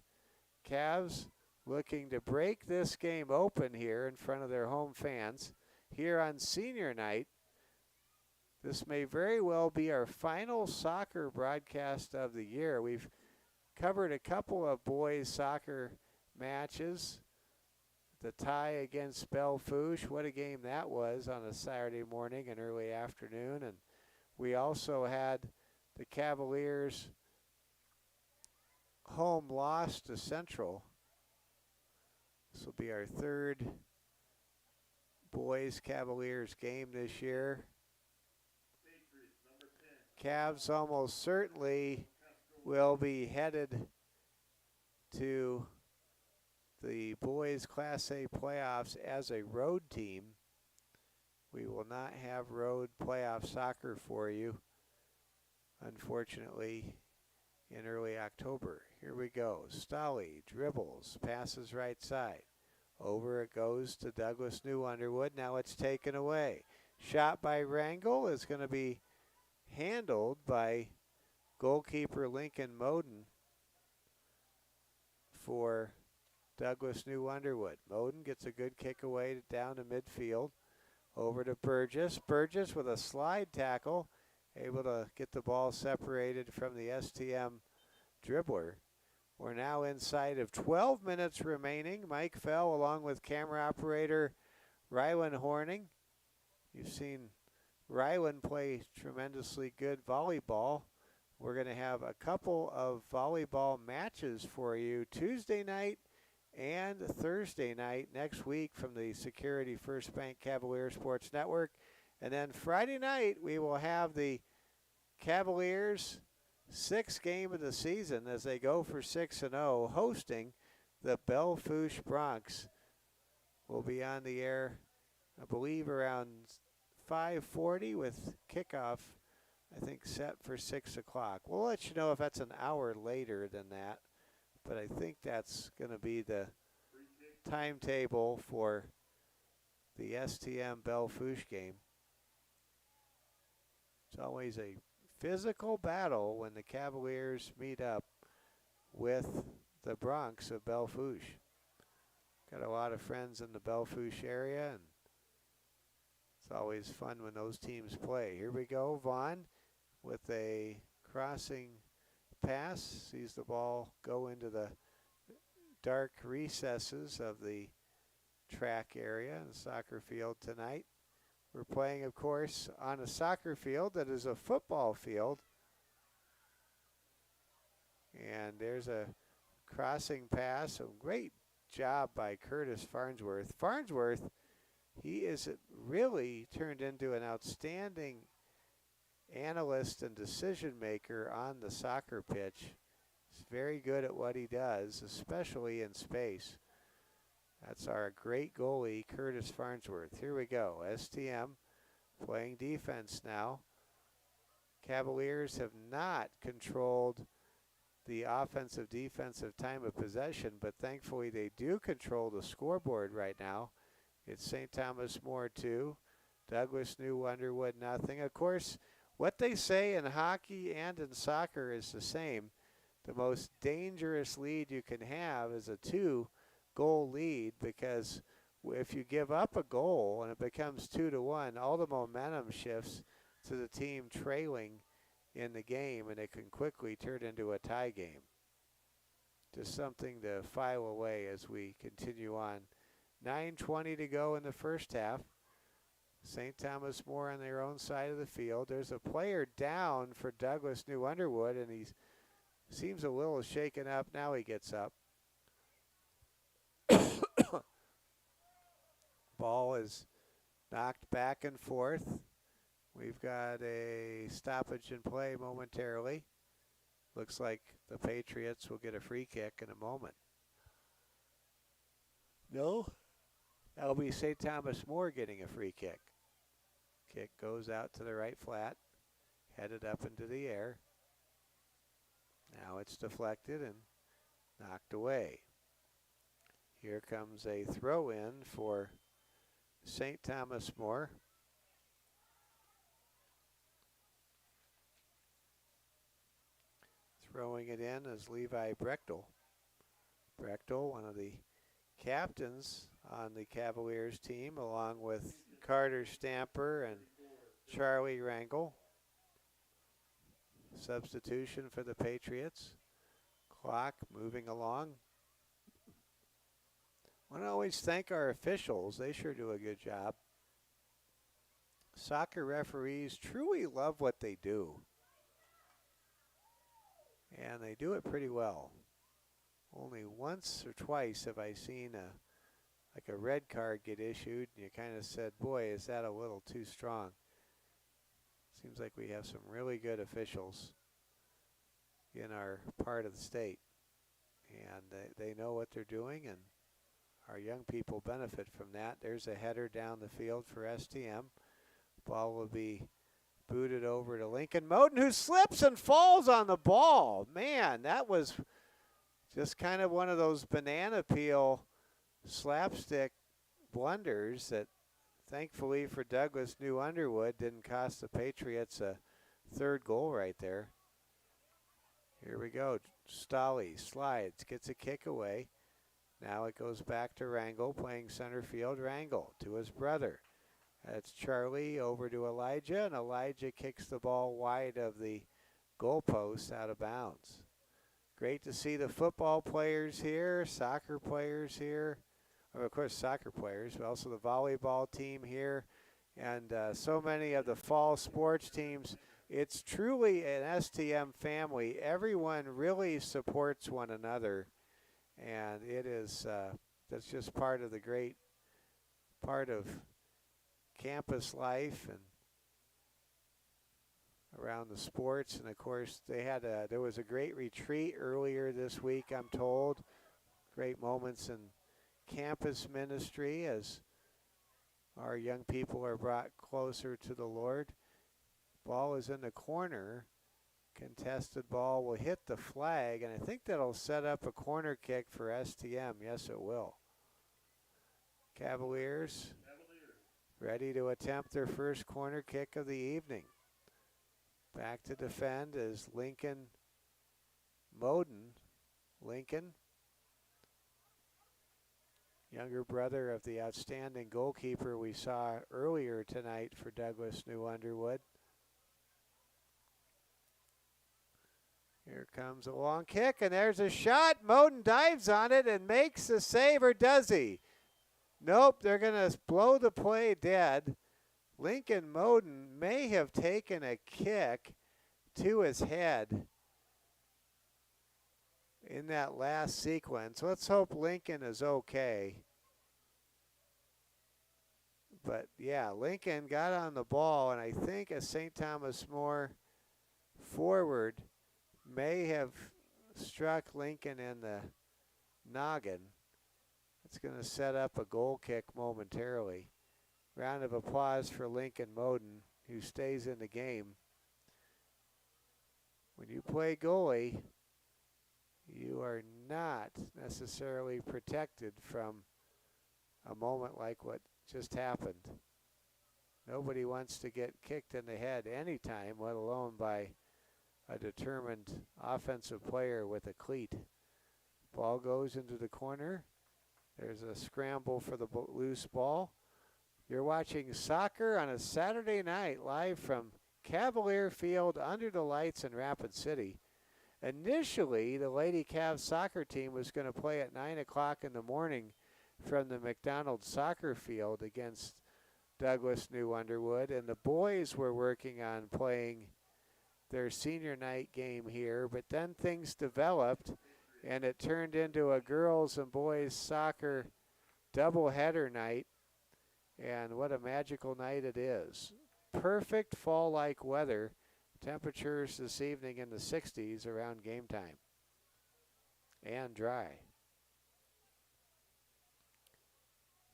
Cavs looking to break this game open here in front of their home fans here on senior night. This may very well be our final soccer broadcast of the year. We've covered a couple of boys soccer matches the tie against Belle-Fourche. What a game that was on a Saturday morning and early afternoon. And we also had the Cavaliers home loss to Central. This will be our third boys Cavaliers game this year. Cavs almost certainly will be headed to the boys Class A playoffs as a road team. We will not have road playoff soccer for you, unfortunately, in early October. Here we go. Stolle dribbles, passes right side. Over it goes to Douglas New Underwood. Now it's taken away. Shot by Rangel is going to be handled by goalkeeper Lincoln Moden for Douglas New Underwood. Moden gets a good kick away down to midfield. Over to Burgess. Burgess with a slide tackle, able to get the ball separated from the STM dribbler. We're now inside of 12 minutes remaining. Mike Fell along with camera operator Rylan Horning. You've seen Rylan play tremendously good volleyball. We're going to have a couple of volleyball matches for you Tuesday night and Thursday night next week from the Security First Bank Cavalier Sports Network. And then Friday night we will have the Cavaliers' sixth game of the season as they go for 6-0, hosting the Belle-Fourche Bronx. We'll be on the air, I believe, around 5:40 with kickoff, I think, set for 6 o'clock. We'll let you know if that's an hour later than that, but I think that's going to be the timetable for the STM Belle-Fourche game. It's always a physical battle when the Cavaliers meet up with the Bronx of Belle-Fourche. Got a lot of friends in the Belle-Fourche area, and it's always fun when those teams play. Here we go. Vaughn with a crossing pass. Sees the ball go into the dark recesses of the track area and soccer field tonight. We're playing, of course, on a soccer field that is a football field. And there's a crossing pass. A great job by Curtis Farnsworth. Farnsworth, he is really turned into an outstanding analyst and decision maker on the soccer pitch. He's very good at what he does, especially in space. That's our great goalie, Curtis Farnsworth. Here we go. STM playing defense now. Cavaliers have not controlled the offensive defensive time of possession, but thankfully they do control the scoreboard right now. It's St. Thomas More 2, Douglas New Underwood nothing. Of course, what they say in hockey and in soccer is the same. The most dangerous lead you can have is a 2-goal lead, because if you give up a goal and it becomes 2-1, all the momentum shifts to the team trailing in the game, and it can quickly turn into a tie game. Just something to file away as we continue on. 9:20 to go in the first half. St. Thomas More on their own side of the field. There's a player down for Douglas New Underwood, and he seems a little shaken up. Now he gets up. Ball is knocked back and forth. We've got a stoppage in play momentarily. Looks like the Patriots will get a free kick in a moment. No, that'll be St. Thomas More getting a free kick. Kick goes out to the right flat, headed up into the air. Now it's deflected and knocked away. Here comes a throw in for St. Thomas More. Throwing it in is Levi Brechtel. Brechtel, one of the captains on the Cavaliers team, along with Carter Stamper and Charlie Rangel. Substitution for the Patriots. Clock moving along. want to always thank our officials. They sure do a good job. Soccer referees truly love what they do. And they do it pretty well. Only once or twice have I seen a red card get issued, and you kind of said, boy, is that a little too strong. Seems like we have some really good officials in our part of the state. And they know what they're doing, and our young people benefit from that. There's a header down the field for STM. Ball will be booted over to Lincoln Moten, who slips and falls on the ball. Man, that was just kind of one of those banana peel slapstick blunders that, thankfully for Douglas New Underwood, didn't cost the Patriots a third goal right there. Here we go. Stolle slides, gets a kick away. Now it goes back to Rangel playing center field. Rangel to his brother. That's Charlie over to Elijah, and Elijah kicks the ball wide of the goalpost out of bounds. Great to see the football players here, soccer players here. Of course, soccer players, but also the volleyball team here, and so many of the fall sports teams. It's truly an STM family. Everyone really supports one another, and it is that's just part of the great part of campus life and around the sports. And of course, there was a great retreat earlier this week, I'm told. Great moments in campus ministry as our young people are brought closer to the Lord. Ball is in the corner. Contested ball will hit the flag, and I think that'll set up a corner kick for STM. Yes, it will. Cavaliers ready to attempt their first corner kick of the evening. Back to defend is Lincoln Moten. Lincoln, younger brother of the outstanding goalkeeper we saw earlier tonight for Douglas New Underwood. Here comes a long kick, and there's a shot. Moten dives on it and makes the save, or does he? Nope, they're going to blow the play dead. Lincoln Moten may have taken a kick to his head in that last sequence. Let's hope Lincoln is okay. But yeah, Lincoln got on the ball, and I think a St. Thomas More forward may have struck Lincoln in the noggin. It's going to set up a goal kick momentarily. Round of applause for Lincoln Moten, who stays in the game. When you play goalie, you are not necessarily protected from a moment like what just happened. Nobody wants to get kicked in the head anytime, let alone by a determined offensive player with a cleat. Ball goes into the corner. There's a scramble for the loose ball. You're watching soccer on a Saturday night live from Cavalier Field under the lights in Rapid City. Initially, the Lady Cavs soccer team was going to play at 9 o'clock in the morning from the McDonald soccer field against Douglas New Underwood, and the boys were working on playing their senior night game here, but then things developed, and it turned into a girls and boys soccer doubleheader night, and what a magical night it is. Perfect fall-like weather, temperatures this evening in the 60s around game time, and dry.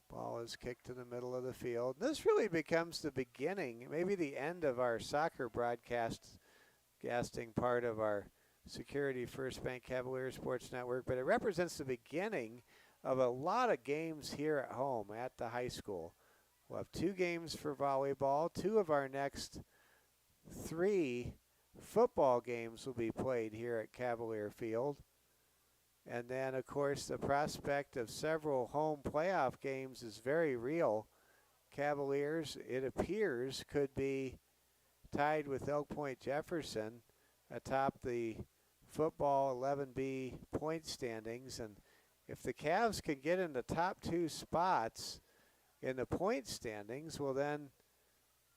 Ball is kicked to the middle of the field. This really becomes the beginning, maybe the end of our soccer broadcasting part of our Security First Bank Cavalier Sports Network, but it represents the beginning of a lot of games here at home at the high school. We'll have 2 games for volleyball. 2 of our next 3 football games will be played here at Cavalier Field. And then, of course, the prospect of several home playoff games is very real. Cavaliers, it appears, could be tied with Elk Point Jefferson atop the football 11B point standings. And if the Cavs can get in the top 2 spots in the point standings, well then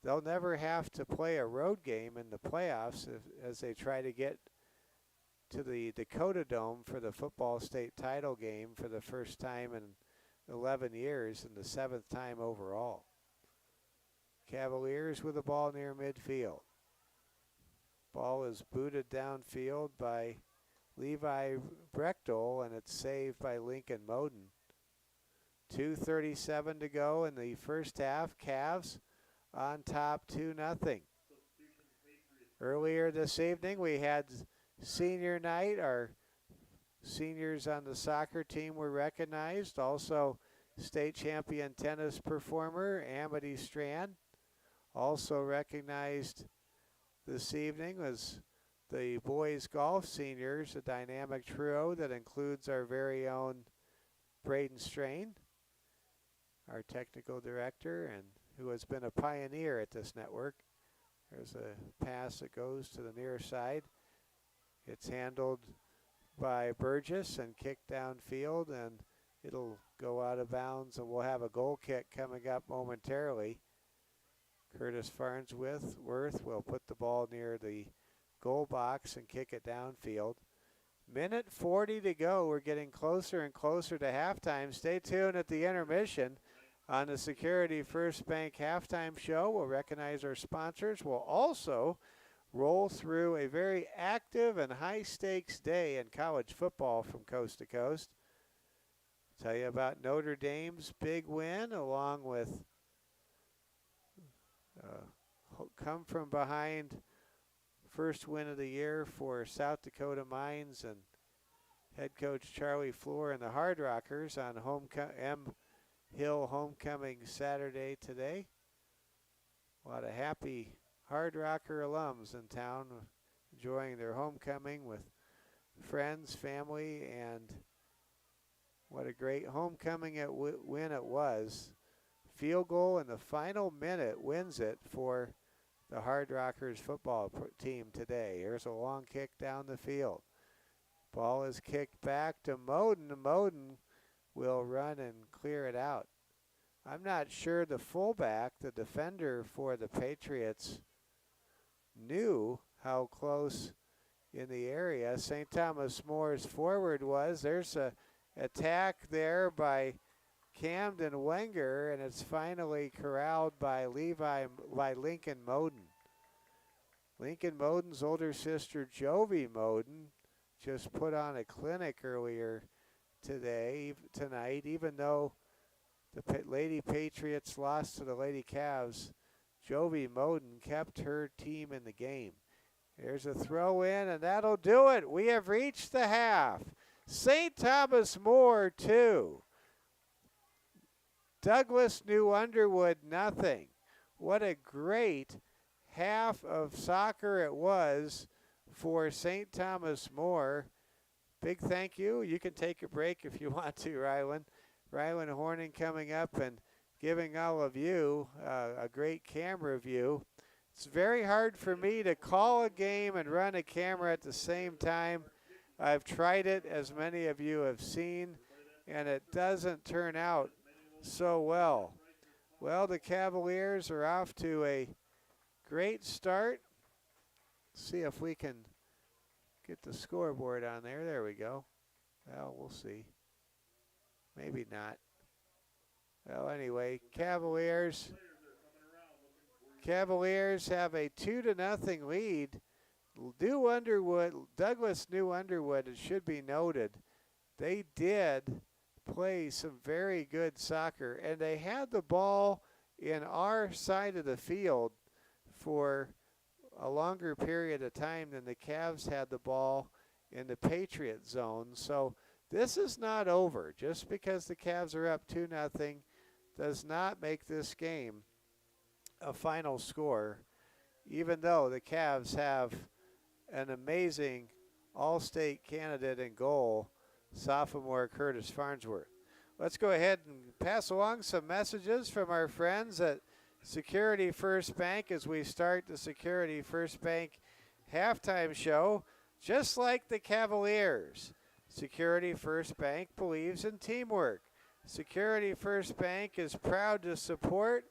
they'll never have to play a road game in the playoffs as they try to get to the Dakota Dome for the football state title game for the first time in 11 years and the 7th time overall. Cavaliers with the ball near midfield. Ball is booted downfield by Levi Brechtel, and it's saved by Lincoln Moden. 2:37 to go in the first half. Cavs on top 2-0. Earlier this evening we had senior night. Our seniors on the soccer team were recognized. Also state champion tennis performer Amity Strand. Also recognized this evening was the boys golf seniors, a dynamic trio that includes our very own Braden Strain, our technical director, and who has been a pioneer at this network. There's a pass that goes to the near side. It's handled by Burgess and kicked downfield, and it'll go out of bounds, and we'll have a goal kick coming up momentarily. Curtis Farnsworth will put the ball near the goal box and kick it downfield. Minute 40 to go. We're getting closer and closer to halftime. Stay tuned at the intermission on the Security First Bank halftime show. We'll recognize our sponsors. We'll also roll through a very active and high-stakes day in college football from coast to coast. Tell you about Notre Dame's big win, along with come from behind first win of the year for South Dakota Mines and head coach Charlie Floor and the Hard Rockers on M Hill homecoming Saturday today. A lot of happy Hard Rocker alums in town enjoying their homecoming with friends, family, and what a great homecoming win it was. Field goal in the final minute wins it for the Hard Rockers football team today. Here's a long kick down the field. Ball is kicked back to Moden. Moden will run and clear it out. I'm not sure the fullback, the defender for the Patriots, knew how close in the area St. Thomas More's forward was. There's a attack there by Camden Wenger, and it's finally corralled by Lincoln Moden. Lincoln Moden's older sister, Jovi Moden, just put on a clinic earlier tonight, even though the Lady Patriots lost to the Lady Cavs. Jovi Moden kept her team in the game. There's a throw in, and that'll do it. We have reached the half. St. Thomas More 2. Douglas New Underwood nothing. What a great half of soccer it was for St. Thomas More. Big thank you. You can take a break if you want to, Rylan. Rylan Horning coming up and giving all of you a great camera view. It's very hard for me to call a game and run a camera at the same time. I've tried it, as many of you have seen, and it doesn't turn out so well. Well, the Cavaliers are off to a great start. See if we can get the scoreboard on there. There we go. Well, we'll see. Maybe not. Well, anyway, Cavaliers have a 2-0 lead. Douglas New Underwood, it should be noted, they did play some very good soccer, and they had the ball in our side of the field for a longer period of time than the Cavs had the ball in the Patriot zone. So this is not over. Just because the Cavs are up 2-0 does not make this game a final score, even though the Cavs have an amazing all-state candidate in goal, sophomore Curtis Farnsworth. Let's go ahead and pass along some messages from our friends at Security First Bank as we start the Security First Bank halftime show. Just like the Cavaliers, Security First Bank believes in teamwork. Security First Bank is proud to support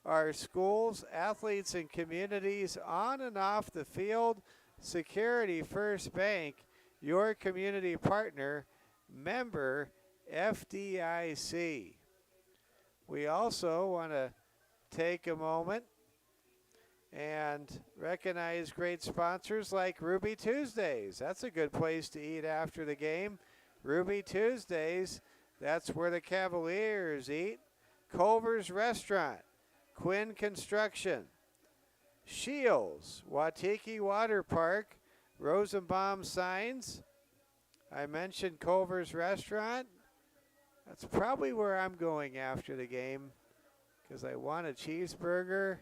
our schools, athletes, and communities on and off the field. Security First Bank, your community partner, member FDIC. We also want to take a moment and recognize great sponsors like Ruby Tuesdays. That's a good place to eat after the game. Ruby Tuesdays, that's where the Cavaliers eat. Culver's Restaurant, Quinn Construction, Shields, Watiki Water Park, Rosenbaum Signs. I mentioned Culver's Restaurant. That's probably where I'm going after the game because I want a cheeseburger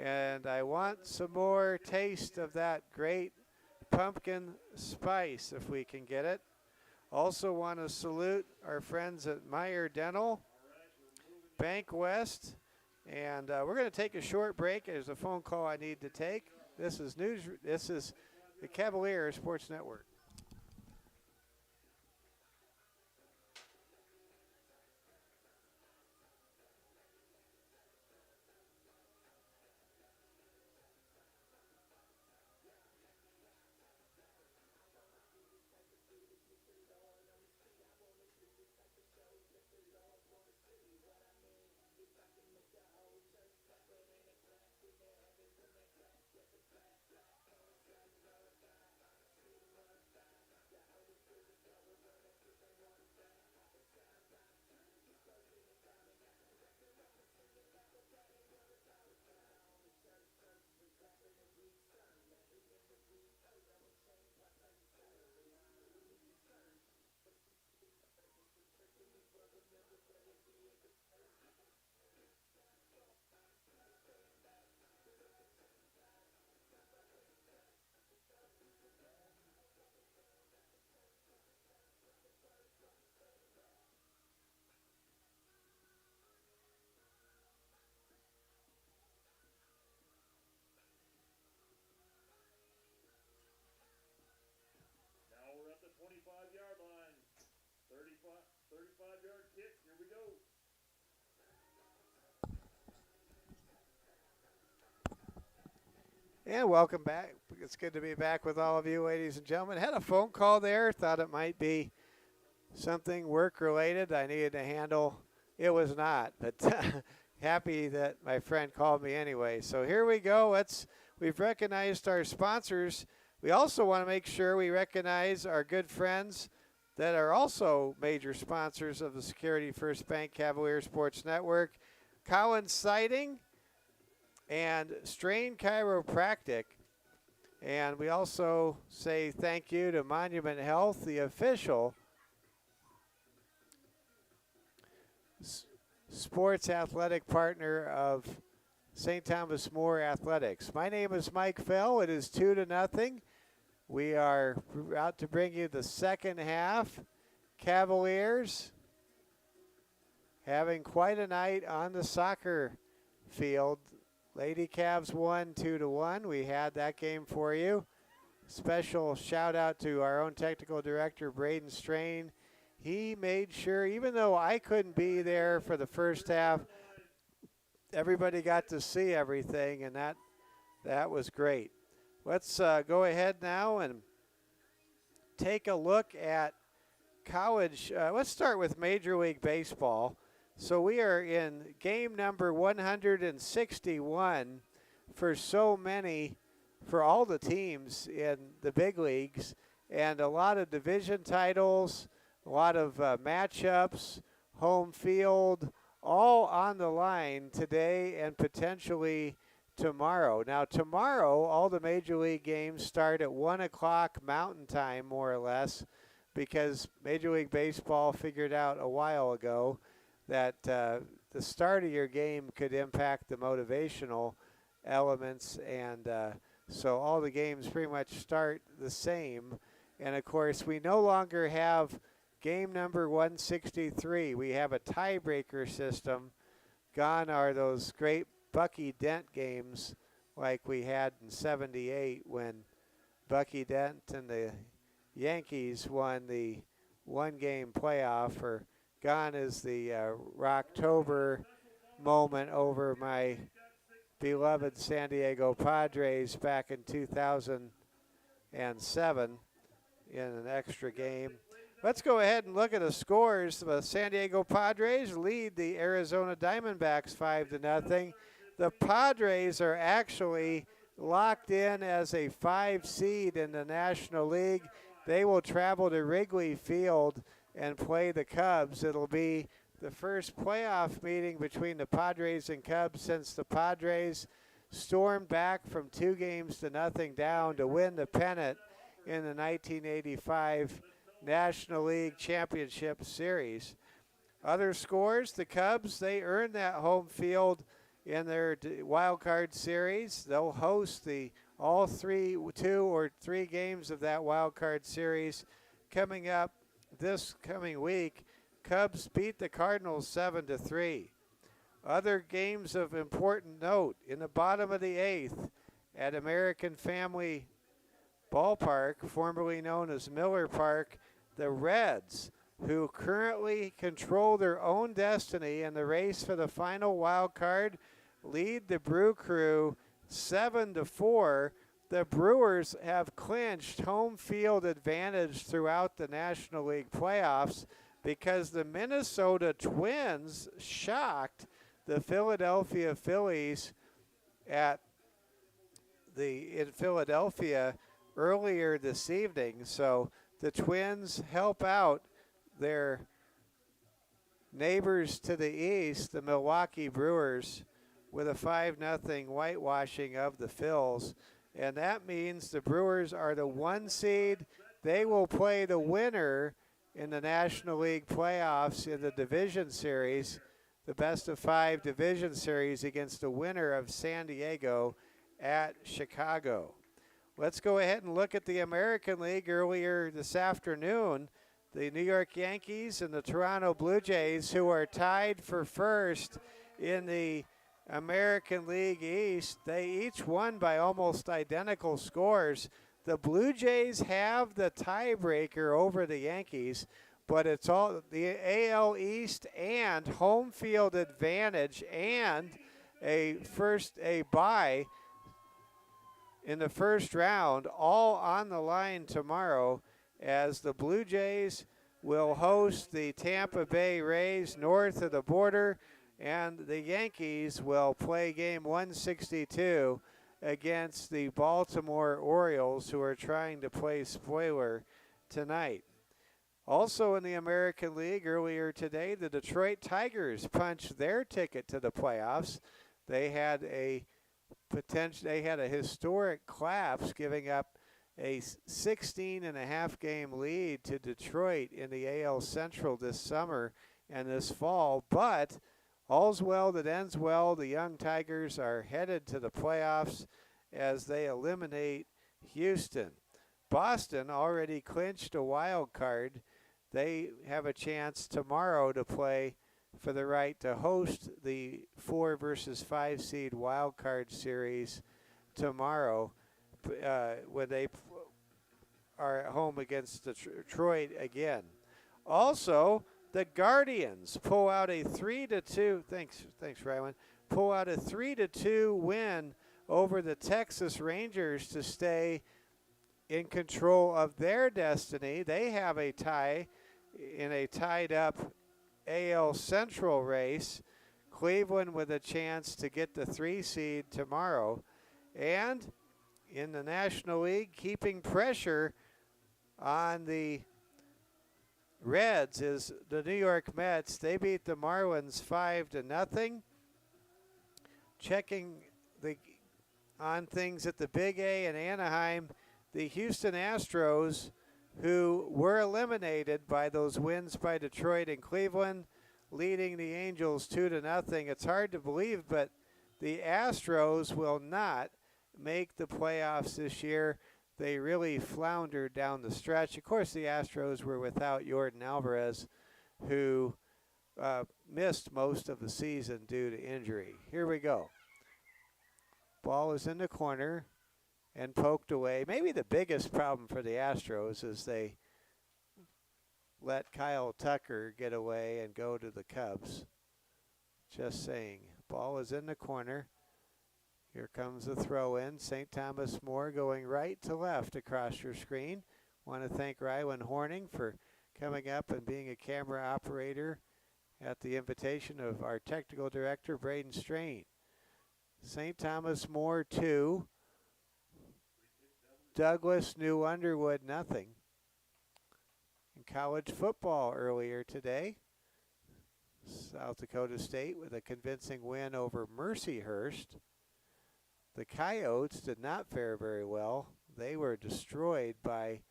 and I want some more taste of that great pumpkin spice if we can get it. Also want to salute our friends at Meyer Dental, Bank West, and we're going to take a short break. There's a phone call I need to take. This is the Cavalier Sports Network. Now we're at the 25-yard line. 35-yard kick. Here we go. And welcome back. It's good to be back with all of you, ladies and gentlemen. Had a phone call there. Thought it might be something work-related I needed to handle. It was not, but happy that my friend called me anyway. So here we go. We've recognized our sponsors. We also want to make sure we recognize our good friends that are also major sponsors of the Security First Bank Cavalier Sports Network. Cowan Siding and Strain Chiropractic. And we also say thank you to Monument Health, the official sports athletic partner of St. Thomas More Athletics. My name is Mike Fell. It is 2-0. We are out to bring you the second half. Cavaliers having quite a night on the soccer field. Lady Cavs won 2-1. We had that game for you. Special shout out to our own technical director, Braden Strain. He made sure, even though I couldn't be there for the first half, everybody got to see everything, and that was great. Let's go ahead now and take a look at college. Let's start with Major League Baseball. So we are in game number 161 for for all the teams in the big leagues, and a lot of division titles, a lot of matchups, home field, all on the line today and potentially tomorrow. Now tomorrow, all the Major League games start at 1 o'clock Mountain Time, more or less, because Major League Baseball figured out a while ago that the start of your game could impact the motivational elements, and so all the games pretty much start the same. And of course, we no longer have game number 163. We have a tiebreaker system. Gone are those great Bucky Dent games like we had in '78 when Bucky Dent and the Yankees won the one-game playoff, or gone is the Rocktober moment over my beloved San Diego Padres back in 2007 in an extra game. Let's go ahead and look at the scores. The San Diego Padres lead the Arizona Diamondbacks 5-0. The Padres are actually locked in as a 5 seed in the National League. They will travel to Wrigley Field and play the Cubs. It'll be the first playoff meeting between the Padres and Cubs since the Padres stormed back from 2-0 down to win the pennant in the 1985 National League Championship Series. Other scores, the Cubs, they earned that home field in their wild card series. They'll host all 2 or 3 games of that wild card series coming up this coming week. Cubs beat the Cardinals 7-3. Other games of important note, in the bottom of the 8th at American Family Ballpark, formerly known as Miller Park, the Reds, who currently control their own destiny in the race for the final wild card, lead the Brew Crew 7-4. The Brewers have clinched home field advantage throughout the National League playoffs because the Minnesota Twins shocked the Philadelphia Phillies in Philadelphia earlier this evening. So the Twins help out their neighbors to the east, the Milwaukee Brewers, with a 5-0 whitewashing of the Phils. And that means the Brewers are the 1 seed. They will play the winner in the National League playoffs in the division series, the best of 5 division series, against the winner of San Diego at Chicago. Let's go ahead and look at the American League earlier this afternoon. The New York Yankees and the Toronto Blue Jays, who are tied for first in the American League East, they each won by almost identical scores. The Blue Jays have the tiebreaker over the Yankees, but it's all the AL East and home field advantage and a bye in the first round, all on the line tomorrow, as the Blue Jays will host the Tampa Bay Rays north of the border, and the Yankees will play game 162 against the Baltimore Orioles, who are trying to play spoiler tonight. Also in the American League earlier today, the Detroit Tigers punched their ticket to the playoffs. They had a historic collapse, giving up a 16.5 game lead to Detroit in the AL Central this summer and this fall. But all's well that ends well. The young Tigers are headed to the playoffs as they eliminate Houston. Boston already clinched a wild card. They have a chance tomorrow to play for the right to host the 4 versus 5 seed wild card series tomorrow when they are at home against Detroit again. Also, the Guardians pull out a 3-2. Thanks, Rylan. Pull out a 3-2 win over the Texas Rangers to stay in control of their destiny. They have a tie in a tied-up AL Central race. Cleveland with a chance to get the 3 seed tomorrow. And in the National League, keeping pressure on the Reds is the New York Mets. They beat the Marlins 5-0. Checking on things at the Big A in Anaheim, the Houston Astros, who were eliminated by those wins by Detroit and Cleveland, leading the Angels 2-0. It's hard to believe, but the Astros will not make the playoffs this year. They really floundered down the stretch. Of course, the Astros were without Yordan Alvarez, who missed most of the season due to injury. Here we go. Ball is in the corner and poked away. Maybe the biggest problem for the Astros is they let Kyle Tucker get away and go to the Cubs. Just saying. Ball is in the corner. Here comes the throw in. St. Thomas More going right to left across your screen. Want to thank Rylan Horning for coming up and being a camera operator at the invitation of our technical director, Braden Strain. St. Thomas More 2. Douglas New Underwood nothing. In college football earlier today, South Dakota State with a convincing win over Mercyhurst. The Coyotes did not fare very well. They were destroyed by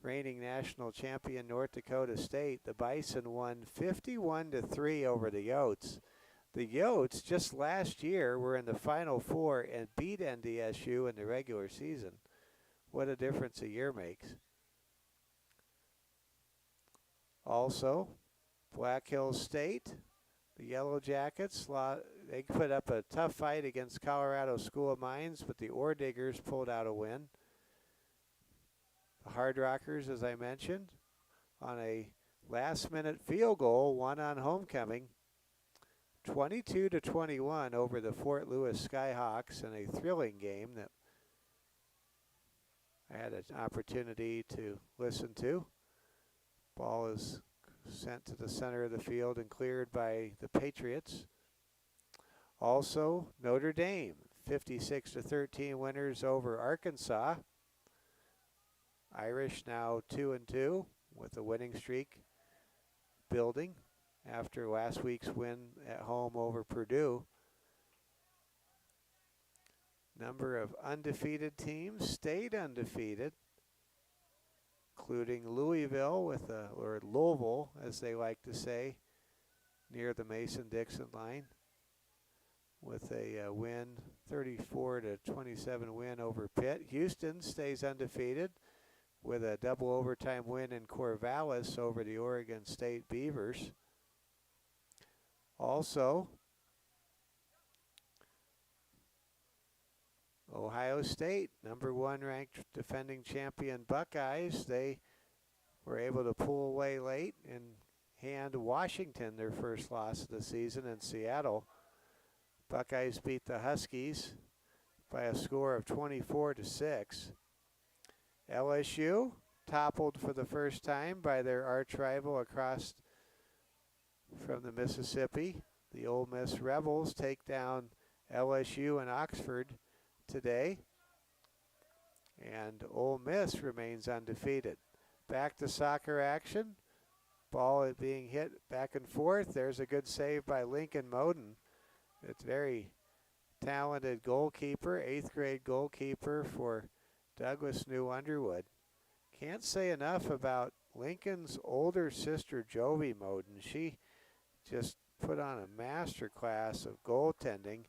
reigning national champion North Dakota State. The Bison won 51-3 over the Yotes. The Yotes just last year were in the Final Four and beat NDSU in the regular season. What a difference a year makes. Also, Black Hills State, the Yellow Jackets, they put up a tough fight against Colorado School of Mines, but the Ore Diggers pulled out a win. The Hard Rockers, as I mentioned, on a last-minute field goal, won on homecoming, 22-21 over the Fort Lewis Skyhawks in a thrilling game that I had an opportunity to listen to. Ball is sent to the center of the field and cleared by the Patriots. Also, Notre Dame, 56-13 winners over Arkansas. Irish now 2-2 with a winning streak building after last week's win at home over Purdue. Number of undefeated teams stayed undefeated, including Louisville or Louisville, as they like to say, near the Mason-Dixon line, with a win, 34-27 win over Pitt. Houston stays undefeated with a double overtime win in Corvallis over the Oregon State Beavers. Also, Ohio State, number 1 ranked defending champion Buckeyes. They were able to pull away late and hand Washington their first loss of the season in Seattle. Buckeyes beat the Huskies by a score of 24-6. LSU toppled for the first time by their arch rival across from the Mississippi. The Ole Miss Rebels take down LSU in Oxford today, and Ole Miss remains undefeated. Back to soccer action. Ball is being hit back and forth. There's a good save by Lincoln Moden. It's very talented goalkeeper, 8th grade goalkeeper for Douglas New Underwood. Can't say enough about Lincoln's older sister, Jovi Moden. She just put on a master class of goaltending.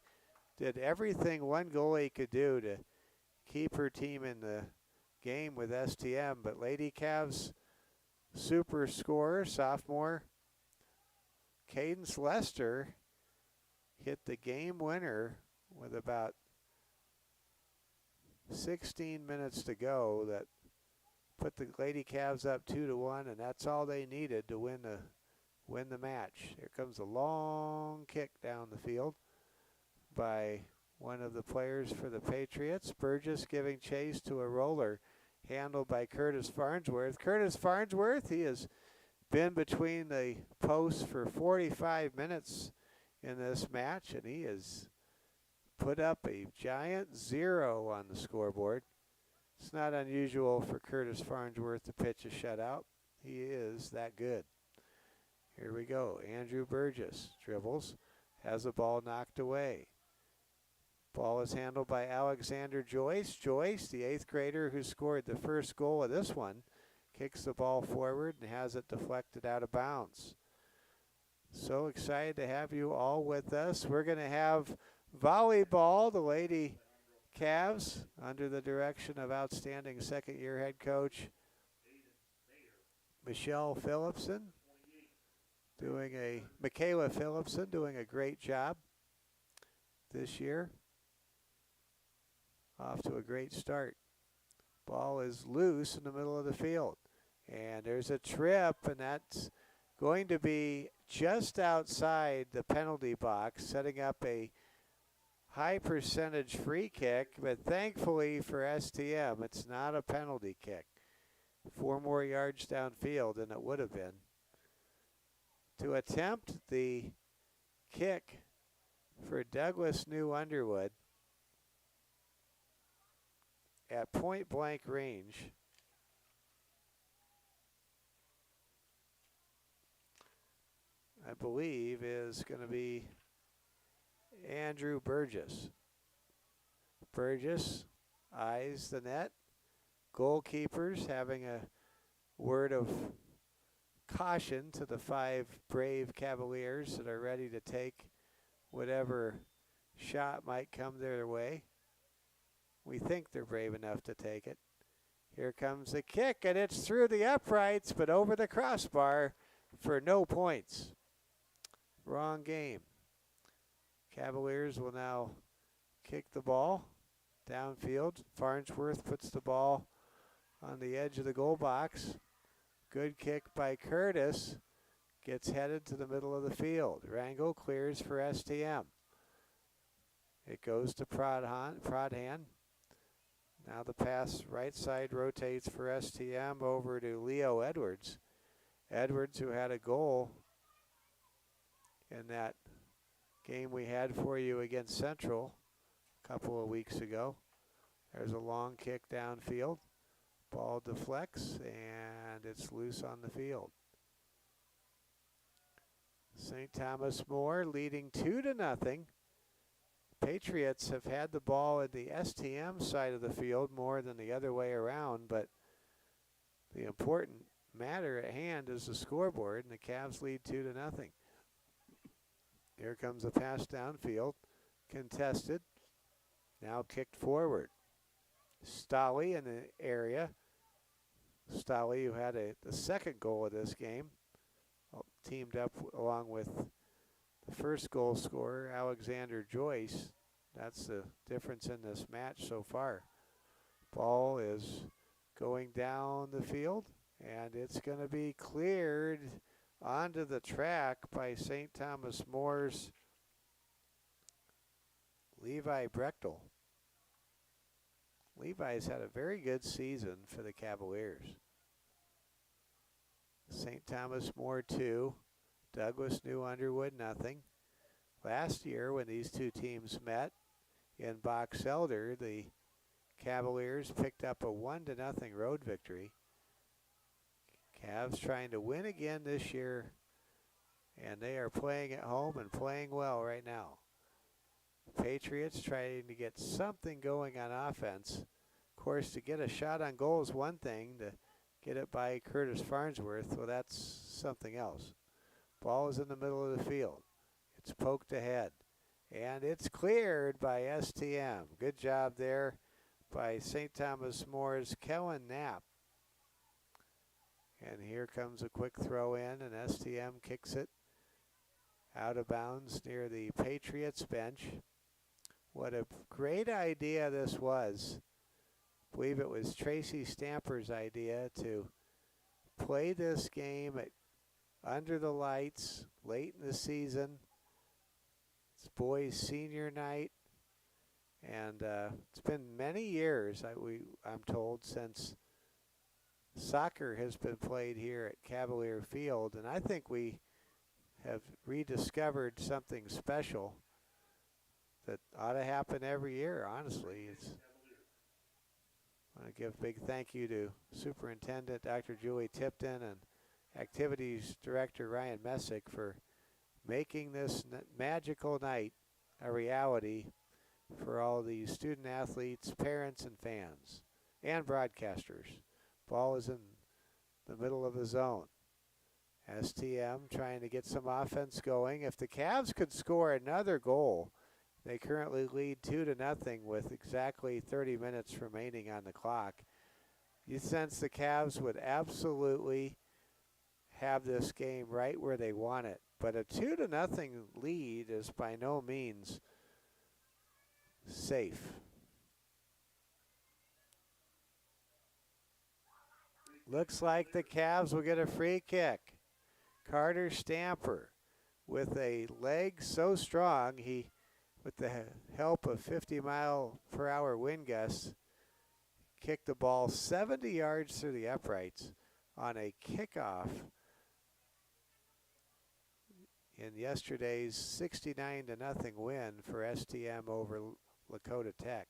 Did everything one goalie could do to keep her team in the game with STM. But Lady Cavs super scorer, sophomore Cadence Lester, hit the game winner with about 16 minutes to go that put the Lady Cavs up 2-1, and that's all they needed to win the match. Here comes a long kick down the field by one of the players for the Patriots. Burgess giving chase to a roller handled by Curtis Farnsworth. Curtis Farnsworth, he has been between the posts for 45 minutes in this match, and he has put up a giant 0 on the scoreboard. It's not unusual for Curtis Farnsworth to pitch a shutout. He is that good. Here we go. Andrew Burgess dribbles, has the ball knocked away. Ball is handled by Alexander Joyce. Joyce, the 8th grader who scored the first goal of this one, kicks the ball forward and has it deflected out of bounds. So excited to have you all with us. We're going to have volleyball, the Lady Cavs, under the direction of outstanding second-year head coach Michaela Phillipson doing a great job this year. Off to a great start. Ball is loose in the middle of the field. And there's a trip, and that's going to be just outside the penalty box, setting up a high percentage free kick, but thankfully for STM, it's not a penalty kick. 4 more yards downfield than it would have been. To attempt the kick for Douglas New Underwood at point blank range, I believe, is going to be Andrew Burgess. Burgess eyes the net. Goalkeepers having a word of caution to the 5 brave Cavaliers that are ready to take whatever shot might come their way. We think they're brave enough to take it. Here comes the kick, and it's through the uprights, but over the crossbar for no points. Wrong game. Cavaliers will now kick the ball downfield. Farnsworth puts the ball on the edge of the goal box. Good kick by Curtis. Gets headed to the middle of the field. Rangel clears for STM. It goes to Prodhan. Now the pass right side rotates for STM over to Leo Edwards. Edwards, who had a goal in that game we had for you against Central a couple of weeks ago. There's a long kick downfield. Ball deflects, and it's loose on the field. St. Thomas More leading 2-0. Patriots have had the ball at the STM side of the field more than the other way around, but the important matter at hand is the scoreboard, and the Cavs lead 2-0. Here comes a pass downfield, contested, now kicked forward. Stolle in the area. Stolle, who had the second goal of this game, teamed up along with the first goal scorer, Alexander Joyce. That's the difference in this match so far. Ball is going down the field, and it's going to be cleared onto the track by St. Thomas More's Levi Brechtel. Levi's had a very good season for the Cavaliers. St. Thomas More 2, Douglas New Underwood nothing. Last year when these two teams met in Box Elder, the Cavaliers picked up a 1-0 road victory. Cavs trying to win again this year, and they are playing at home and playing well right now. Patriots trying to get something going on offense. Of course, to get a shot on goal is one thing. To get it by Curtis Farnsworth, well, that's something else. Ball is in the middle of the field. It's poked ahead. And it's cleared by STM. Good job there by St. Thomas More's Kellen Knapp. And here comes a quick throw in, and STM kicks it out of bounds near the Patriots bench. What a great idea this was. I believe it was Tracy Stamper's idea to play this game under the lights late in the season. It's boys' senior night, and it's been many years, I'm told, since soccer has been played here at Cavalier Field, and I think we have rediscovered something special that ought to happen every year, honestly. I want to give a big thank you to Superintendent Dr. Julie Tipton and Activities Director Ryan Messick for making this magical night a reality for all the student athletes, parents, and fans, and broadcasters. Ball is in the middle of the zone. STM trying to get some offense going. If the Cavs could score another goal, they currently lead 2-0 with exactly 30 minutes remaining on the clock. You sense the Cavs would absolutely have this game right where they want it. But a 2-0 lead is by no means safe. Looks like the Cavs will get a free kick. Carter Stamper with a leg so strong, he, with the help of 50-mile-per-hour wind gusts, kicked the ball 70 yards through the uprights on a kickoff in yesterday's 69-0 win for STM over Lakota Tech.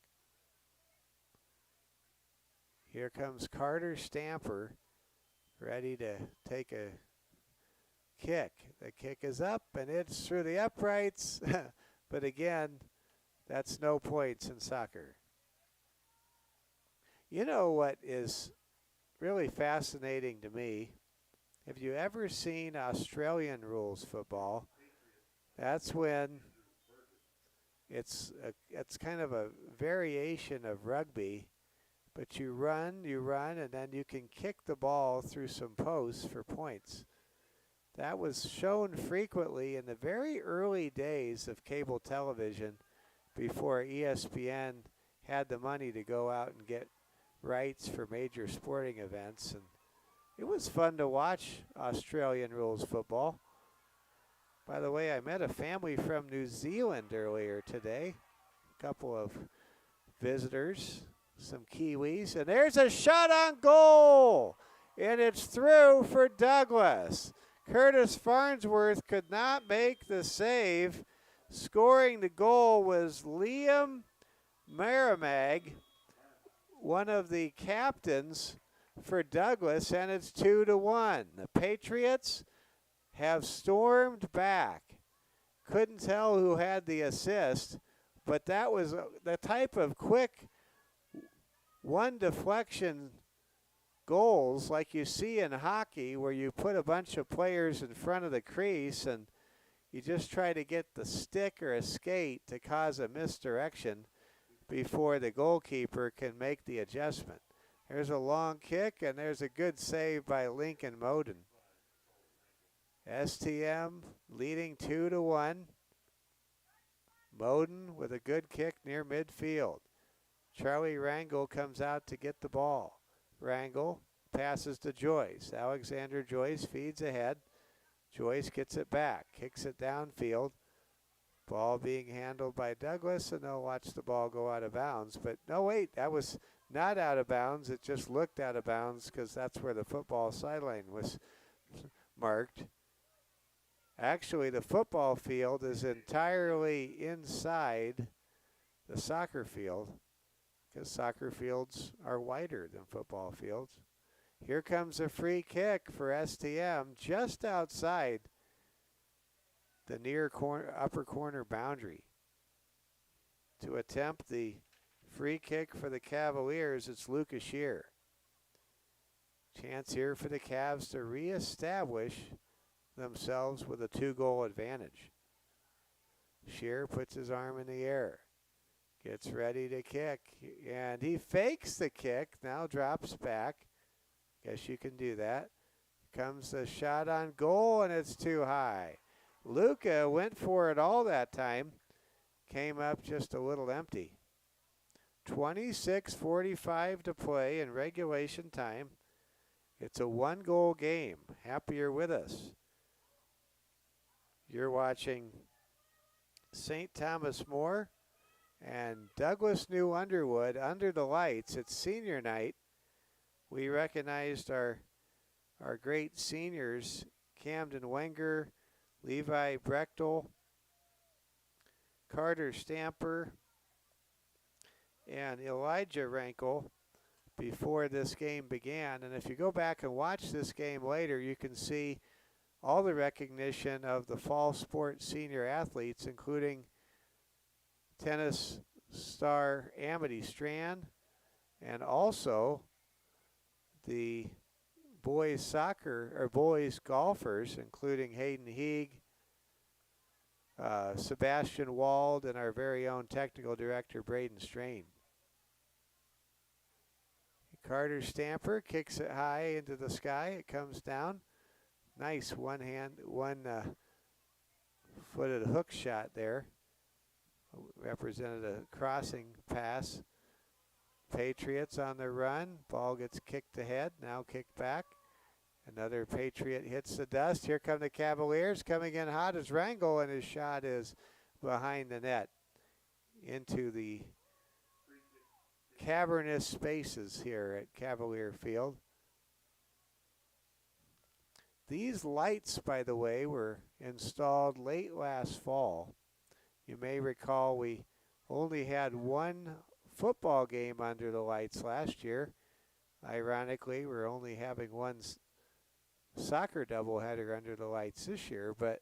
Here comes Carter Stamper, ready to take a kick. The kick is up, and it's through the uprights. But again, that's no points in soccer. You know what is really fascinating to me? Have you ever seen Australian rules football? That's when it's kind of a variation of rugby, but you run, and then you can kick the ball through some posts for points. That was shown frequently in the very early days of cable television before ESPN had the money to go out and get rights for major sporting events. And it was fun to watch Australian rules football. By the way, I met a family from New Zealand earlier today. A couple of visitors, some Kiwis. And there's a shot on goal. And it's through for Douglas. Curtis Farnsworth could not make the save. Scoring the goal was Liam Maramag, one of the captains for Douglas, and it's 2-1. The Patriots have stormed back. Couldn't tell who had the assist, but that was the type of quick one deflection goals like you see in hockey, where you put a bunch of players in front of the crease and you just try to get the stick or a skate to cause a misdirection before the goalkeeper can make the adjustment. There's a long kick, and there's a good save by Lincoln Moden. STM leading 2-1. Moden with a good kick near midfield. Charlie Rangel comes out to get the ball. Rangel passes to Joyce. Alexander Joyce feeds ahead. Joyce gets it back, kicks it downfield. Ball being handled by Douglas, and they'll watch the ball go out of bounds. But no, wait, that was not out of bounds. It just looked out of bounds because that's where the football sideline was marked. Actually, the football field is entirely inside the soccer field, because soccer fields are wider than football fields. Here comes a free kick for STM just outside the near upper corner boundary. To attempt the free kick for the Cavaliers, it's Lucas Shear. Chance here for the Cavs to reestablish themselves with a 2-goal advantage. Shear puts his arm in the air. Gets ready to kick, and he fakes the kick, now drops back. Guess you can do that. Comes the shot on goal, and it's too high. Luca went for it all that time. Came up just a little empty. 26:45 to play in regulation time. It's a 1-goal game. Happy you're with us. You're watching St. Thomas More and Douglas New Underwood under the lights. It's senior night. We recognized our great seniors, Camden Wenger, Levi Brechtel, Carter Stamper, and Elijah Rankel before this game began. And if you go back and watch this game later, you can see all the recognition of the fall sports senior athletes, including tennis star Amity Strand, and also the boys soccer or boys golfers, including Hayden Heeg, Sebastian Wald, and our very own technical director Braden Strain. Carter Stamper kicks it high into the sky. It comes down. Nice one-footed hook shot there. Represented a crossing pass Patriots on the run. Ball gets kicked ahead, now kicked back. Another Patriot hits the dust. Here come the Cavaliers coming in hot as Rangel, and his shot is behind the net into the cavernous spaces here at Cavalier Field. These lights, by the way, were installed late last fall. You may recall we only had one football game under the lights last year. Ironically, we're only having one soccer doubleheader under the lights this year, but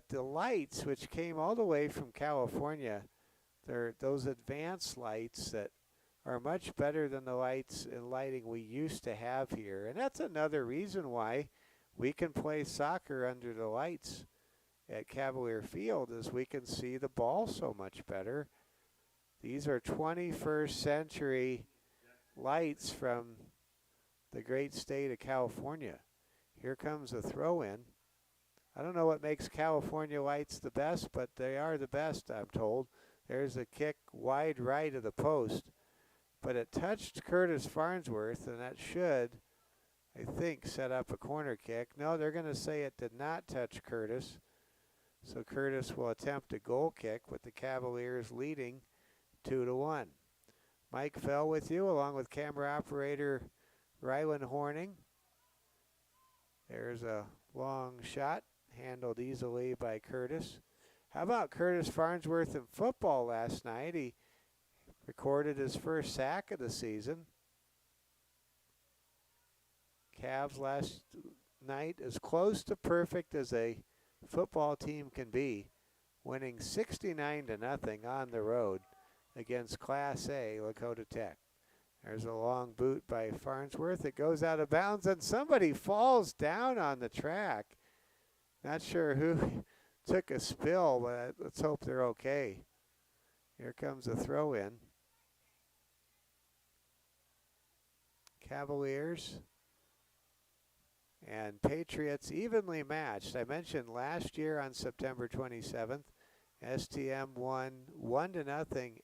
the lights, which came all the way from California, they're those advanced lights that are much better than the lights and lighting we used to have here. And that's another reason why we can play soccer under the lights at Cavalier Field, is we can see the ball so much better. These are 21st century lights from the great state of California. Here comes a throw-in. I don't know what makes California lights the best, but they are the best, I'm told. There's a kick wide right of the post, but it touched Curtis Farnsworth, and that should, I think, set up a corner kick. No, they're going to say it did not touch Curtis. So Curtis will attempt a goal kick with the Cavaliers leading 2-1. Mike Fell with you, along with camera operator Rylan Horning. There's a long shot, handled easily by Curtis. How about Curtis Farnsworth in football last night? He recorded his first sack of the season. Cavs last night as close to perfect as a football team can be, winning 69-0 on the road against Class A Lakota Tech. There's a long boot by Farnsworth. It goes out of bounds, and somebody falls down on the track. Not sure who took a spill, but let's hope they're okay. Here comes a throw-in. Cavaliers and Patriots evenly matched. I mentioned last year on September 27th, STM won 1-0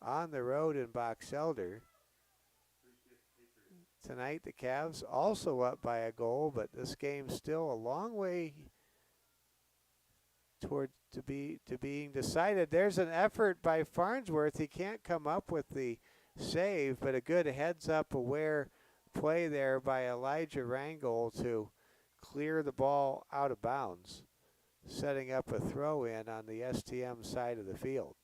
on the road in Box Elder. Tonight the Cavs also up by a goal, but this game's still a long way toward being decided. There's an effort by Farnsworth. He can't come up with the save, but a good heads-up aware play there by Elijah Rangel to clear the ball out of bounds, setting up a throw-in on the STM side of the field.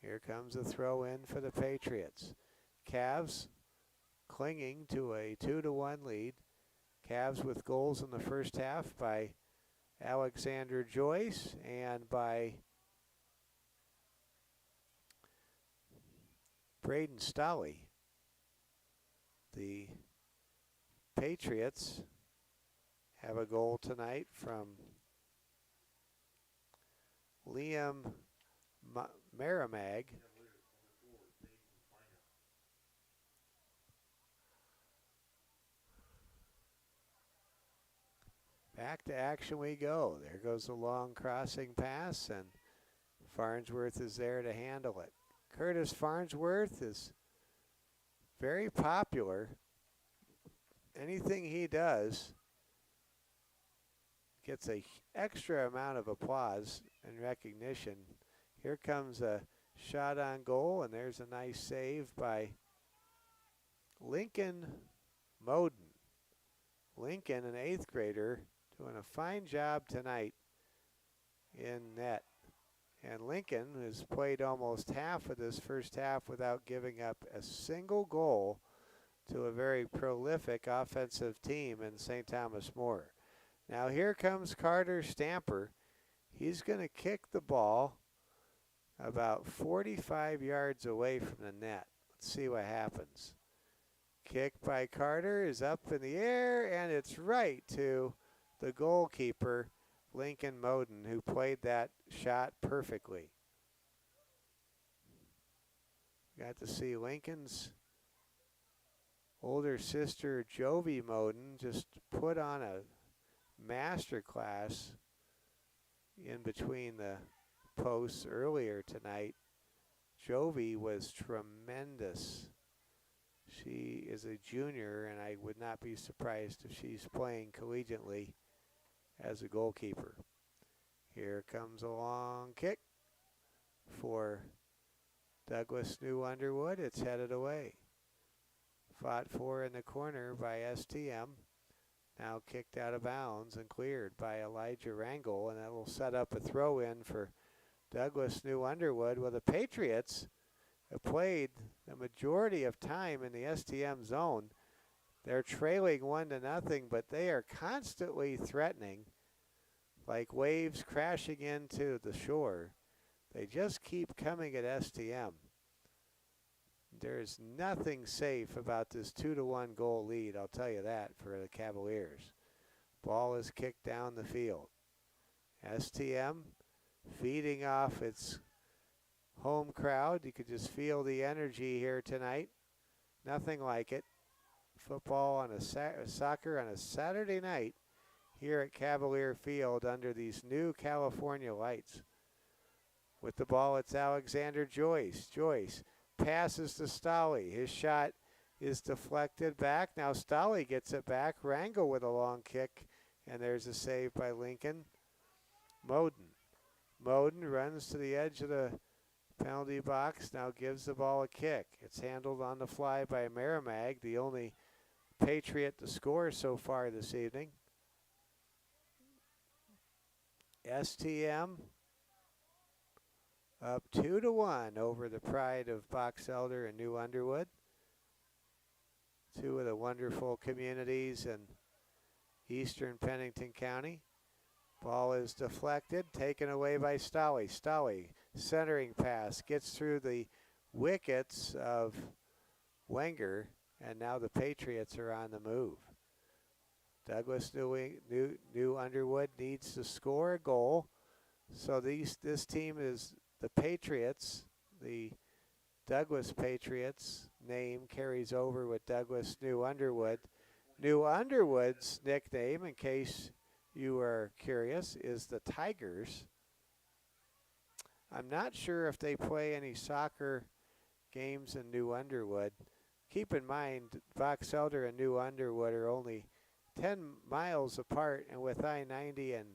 Here comes a throw-in for the Patriots. Cavs clinging to a 2-1 lead. Cavs with goals in the first half by Alexander Joyce and by Braden Stolley. The Patriots have a goal tonight from Liam Maramag. Back to action we go. There goes a long crossing pass, and Farnsworth is there to handle it. Curtis Farnsworth is very popular. Anything he does gets an extra amount of applause and recognition. Here comes a shot on goal, and there's a nice save by Lincoln Moden. Lincoln, an 8th grader, doing a fine job tonight in net. And Lincoln has played almost half of this first half without giving up a single goal to a very prolific offensive team in St. Thomas More. Now here comes Carter Stamper. He's going to kick the ball about 45 yards away from the net. Let's see what happens. Kick by Carter is up in the air, and it's right to the goalkeeper, Lincoln Moden, who played that shot perfectly. Got to see Lincoln's older sister, Jovi Moden, just put on a master class in between the posts earlier tonight. Jovi was tremendous. She is a junior, and I would not be surprised if she's playing collegiately as a goalkeeper. Here comes a long kick for Douglas New Underwood. It's headed away. Fought for in the corner by STM. Now kicked out of bounds and cleared by Elijah Rangel, and that will set up a throw-in for Douglas New Underwood. Well, the Patriots have played the majority of time in the STM zone. They're trailing 1-0, but they are constantly threatening, like waves crashing into the shore. They just keep coming at STM. There's nothing safe about this 2-1 goal lead, I'll tell you that, for the Cavaliers. Ball is kicked down the field. STM feeding off its home crowd. You could just feel the energy here tonight. Nothing like it. Football on soccer on a Saturday night here at Cavalier Field under these new California lights. With the ball, it's Alexander Joyce. Joyce passes to Stolle. His shot is deflected back. Now Stolle gets it back. Rangel with a long kick, and there's a save by Lincoln. Moden runs to the edge of the penalty box, now gives the ball a kick. It's handled on the fly by Merrimag, the only Patriot to score so far this evening. STM up 2-1 over the pride of Box Elder and New Underwood. Two of the wonderful communities in eastern Pennington County. Ball is deflected, taken away by Stolle. Stolle, centering pass, gets through the wickets of Wenger, and now the Patriots are on the move. Douglas New Underwood needs to score a goal. So this team is the Patriots. The Douglas Patriots name carries over with Douglas New Underwood. New Underwood's nickname, in case you are curious, is the Tigers. I'm not sure if they play any soccer games in New Underwood. Keep in mind, Box Elder and New Underwood are only 10 miles apart, and with I-90 and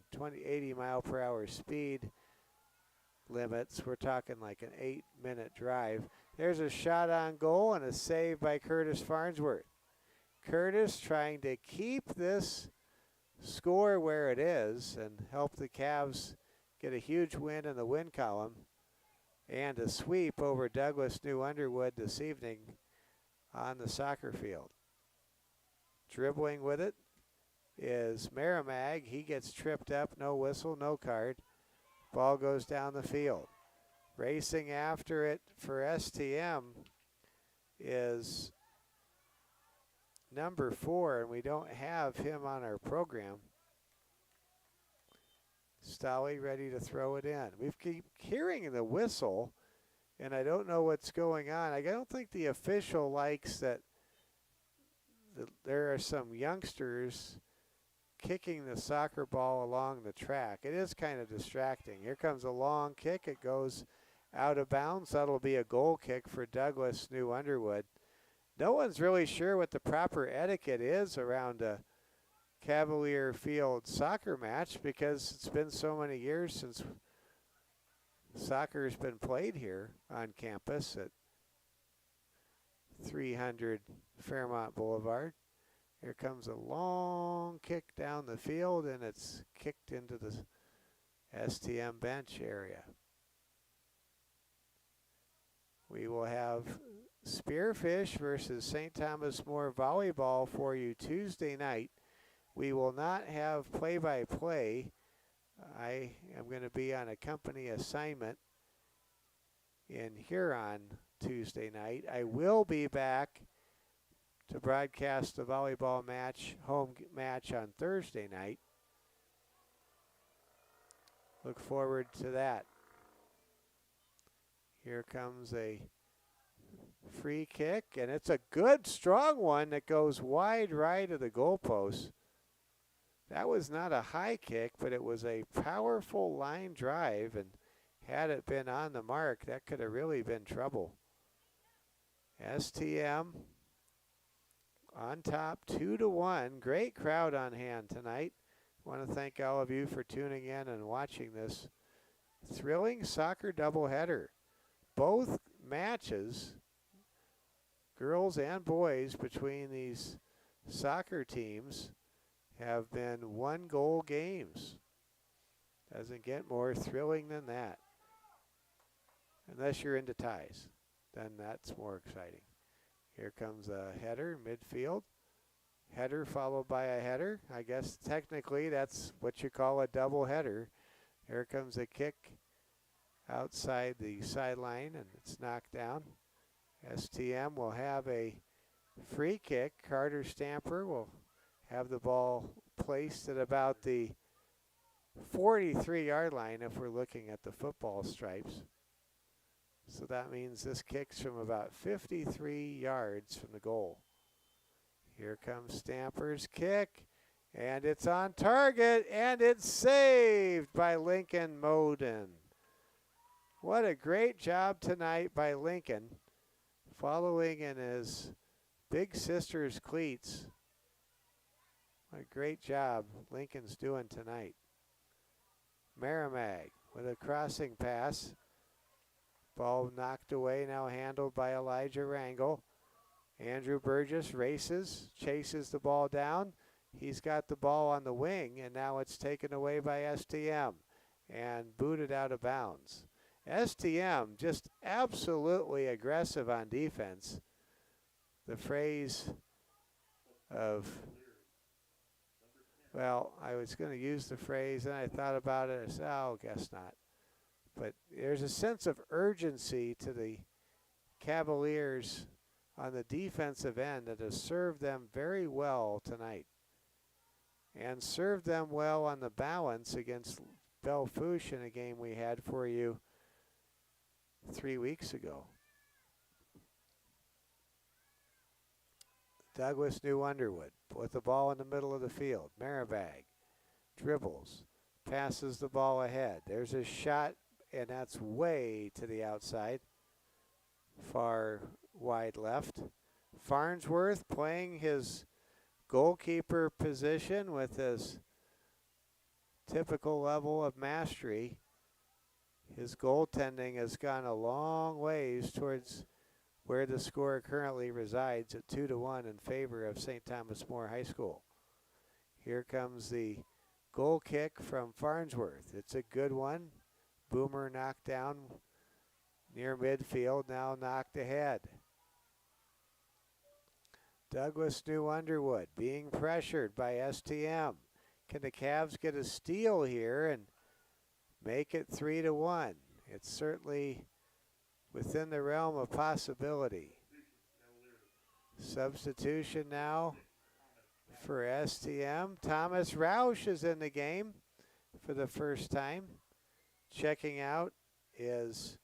80 mile per hour speed limits, we're talking like an 8-minute drive. There's a shot on goal and a save by Curtis Farnsworth. Curtis trying to keep this score where it is and help the Cavs get a huge win in the win column and a sweep over Douglas New Underwood this evening on the soccer field. Dribbling with it is Merrimag. He gets tripped up, no whistle, no card. Ball goes down the field. Racing after it for STM is number 4, and we don't have him on our program. Stolle ready to throw it in. We keep hearing the whistle, and I don't know what's going on. I don't think the official likes that there are some youngsters kicking the soccer ball along the track. It is kind of distracting. Here comes a long kick. It goes out of bounds. That'll be a goal kick for Douglas New Underwood. No one's really sure what the proper etiquette is around a Cavalier Field soccer match because it's been so many years since soccer has been played here on campus at 300 Fairmont Boulevard. Here comes a long kick down the field, and it's kicked into the STM bench area. We will have Spearfish versus St. Thomas More volleyball for you Tuesday night. We will not have play-by-play. I am going to be on a company assignment in Huron Tuesday night. I will be back to broadcast the volleyball match, home match on Thursday night. Look forward to that. Here comes a free kick, and it's a good, strong one that goes wide right of the goalpost. That was not a high kick, but it was a powerful line drive and Had it been on the mark, that could have really been trouble. STM on top 2-1. Great crowd on hand tonight. Want to thank all of you for tuning in and watching this thrilling soccer doubleheader. Both matches, girls and boys, between these soccer teams have been 1-goal games. Doesn't get more thrilling than that. Unless you're into ties, then that's more exciting. Here comes a header, midfield. Header followed by a header. I guess technically that's what you call a double header. Here comes a kick outside the sideline, and it's knocked down. STM will have a free kick. Carter Stamper will have the ball placed at about the 43-yard line if we're looking at the football stripes. So that means this kicks from about 53 yards from the goal. Here comes Stamper's kick, and it's on target, and it's saved by Lincoln Moden. What a great job tonight by Lincoln, following in his big sister's cleats. What a great job Lincoln's doing tonight. Merrimack with a crossing pass. Ball knocked away, now handled by Elijah Rangel. Andrew Burgess races, chases the ball down. He's got the ball on the wing, and now it's taken away by STM and booted out of bounds. STM just absolutely aggressive on defense. The phrase of, well, I was going to use the phrase, and I thought about it. I said, oh, guess not. But there's a sense of urgency to the Cavaliers on the defensive end that has served them very well tonight. And served them well on the balance against Belle-Fourche in a game we had for you 3 weeks ago. Douglas New Underwood with the ball in the middle of the field. Maribag dribbles, passes the ball ahead. There's a shot, and that's way to the outside, far wide left. Farnsworth playing his goalkeeper position with his typical level of mastery. His goaltending has gone a long ways towards where the score currently resides at 2-1 in favor of St. Thomas More High School. Here comes the goal kick from Farnsworth. It's a good one. Boomer knocked down near midfield, now knocked ahead. Douglas New Underwood being pressured by STM. Can the Cavs get a steal here and make it 3-1? It's certainly within the realm of possibility. Substitution now for STM. Thomas Roush is in the game for the first time. Checking out is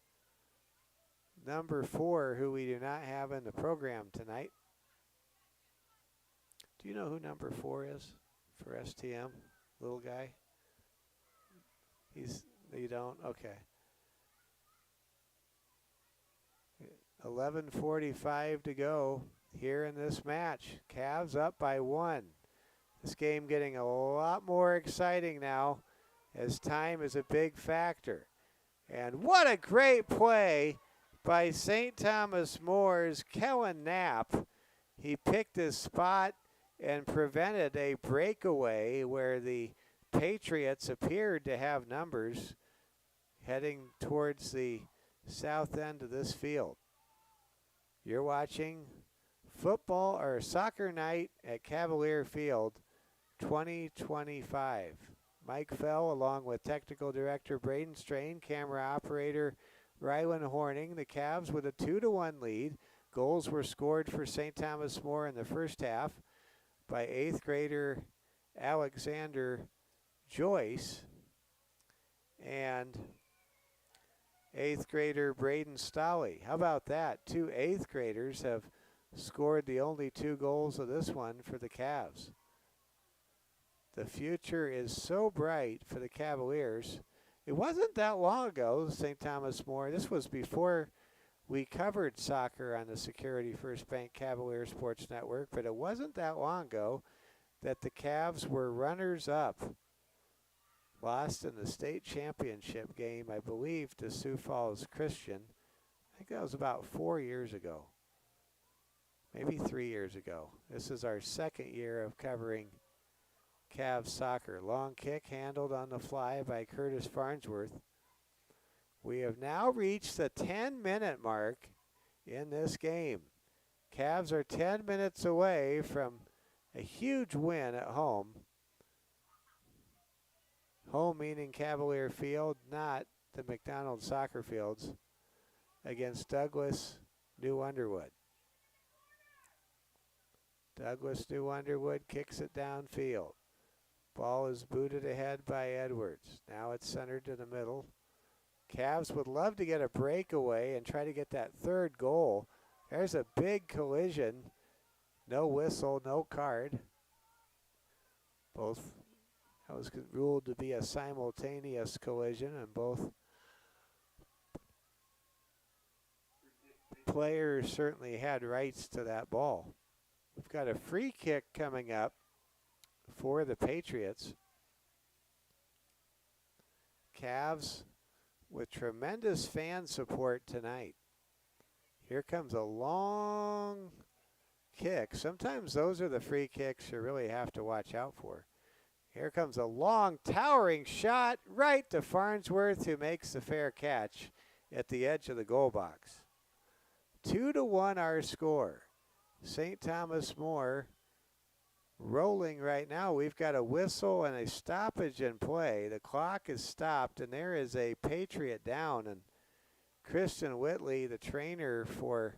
number 4, who we do not have in the program tonight. Do you know who number 4 is for STM? Little guy? You don't? Okay. 11:45 to go here in this match. Cavs up by 1. This game getting a lot more exciting now, as time is a big factor. And what a great play by St. Thomas More's Kellen Knapp. He picked his spot and prevented a breakaway where the Patriots appeared to have numbers heading towards the south end of this field. You're watching football or soccer night at Cavalier Field 2025. Mike Fell along with technical director Braden Strain, camera operator Rylan Horning. The Cavs with a 2-1 lead. Goals were scored for St. Thomas More in the first half by 8th grader Alexander Joyce and 8th grader Braden Stolley. How about that? 2 8th graders have scored the only 2 goals of this one for the Cavs. The future is so bright for the Cavaliers It wasn't that long ago, St. Thomas More. This was before we covered soccer on the Security First Bank Cavalier Sports Network, but it wasn't that long ago that the Cavs were runners-up. Lost in the state championship game, I believe, to Sioux Falls Christian. I think that was about 4 years ago. Maybe 3 years ago. This is our second year of covering Cavs soccer. Long kick handled on the fly by Curtis Farnsworth. We have now reached the 10-minute mark in this game. Cavs are 10 minutes away from a huge win at home. Home meaning Cavalier Field, not the McDonald Soccer Fields, against Douglas New Underwood. Douglas New Underwood kicks it downfield. Ball is booted ahead by Edwards. Now it's centered to the middle. Cavs would love to get a breakaway and try to get that third goal. There's a big collision. No whistle, no card. That was ruled to be a simultaneous collision, and both players certainly had rights to that ball. We've got a free kick coming up for the Patriots. Cavs with tremendous fan support tonight. Here comes a long kick. Sometimes those are the free kicks you really have to watch out for. Here comes a long, towering shot right to Farnsworth, who makes the fair catch at the edge of the goal box. 2-1 our score. St. Thomas More rolling right now. We've got a whistle and a stoppage in play. The clock is stopped, and there is a Patriot down. And Kristen Whitley, the trainer for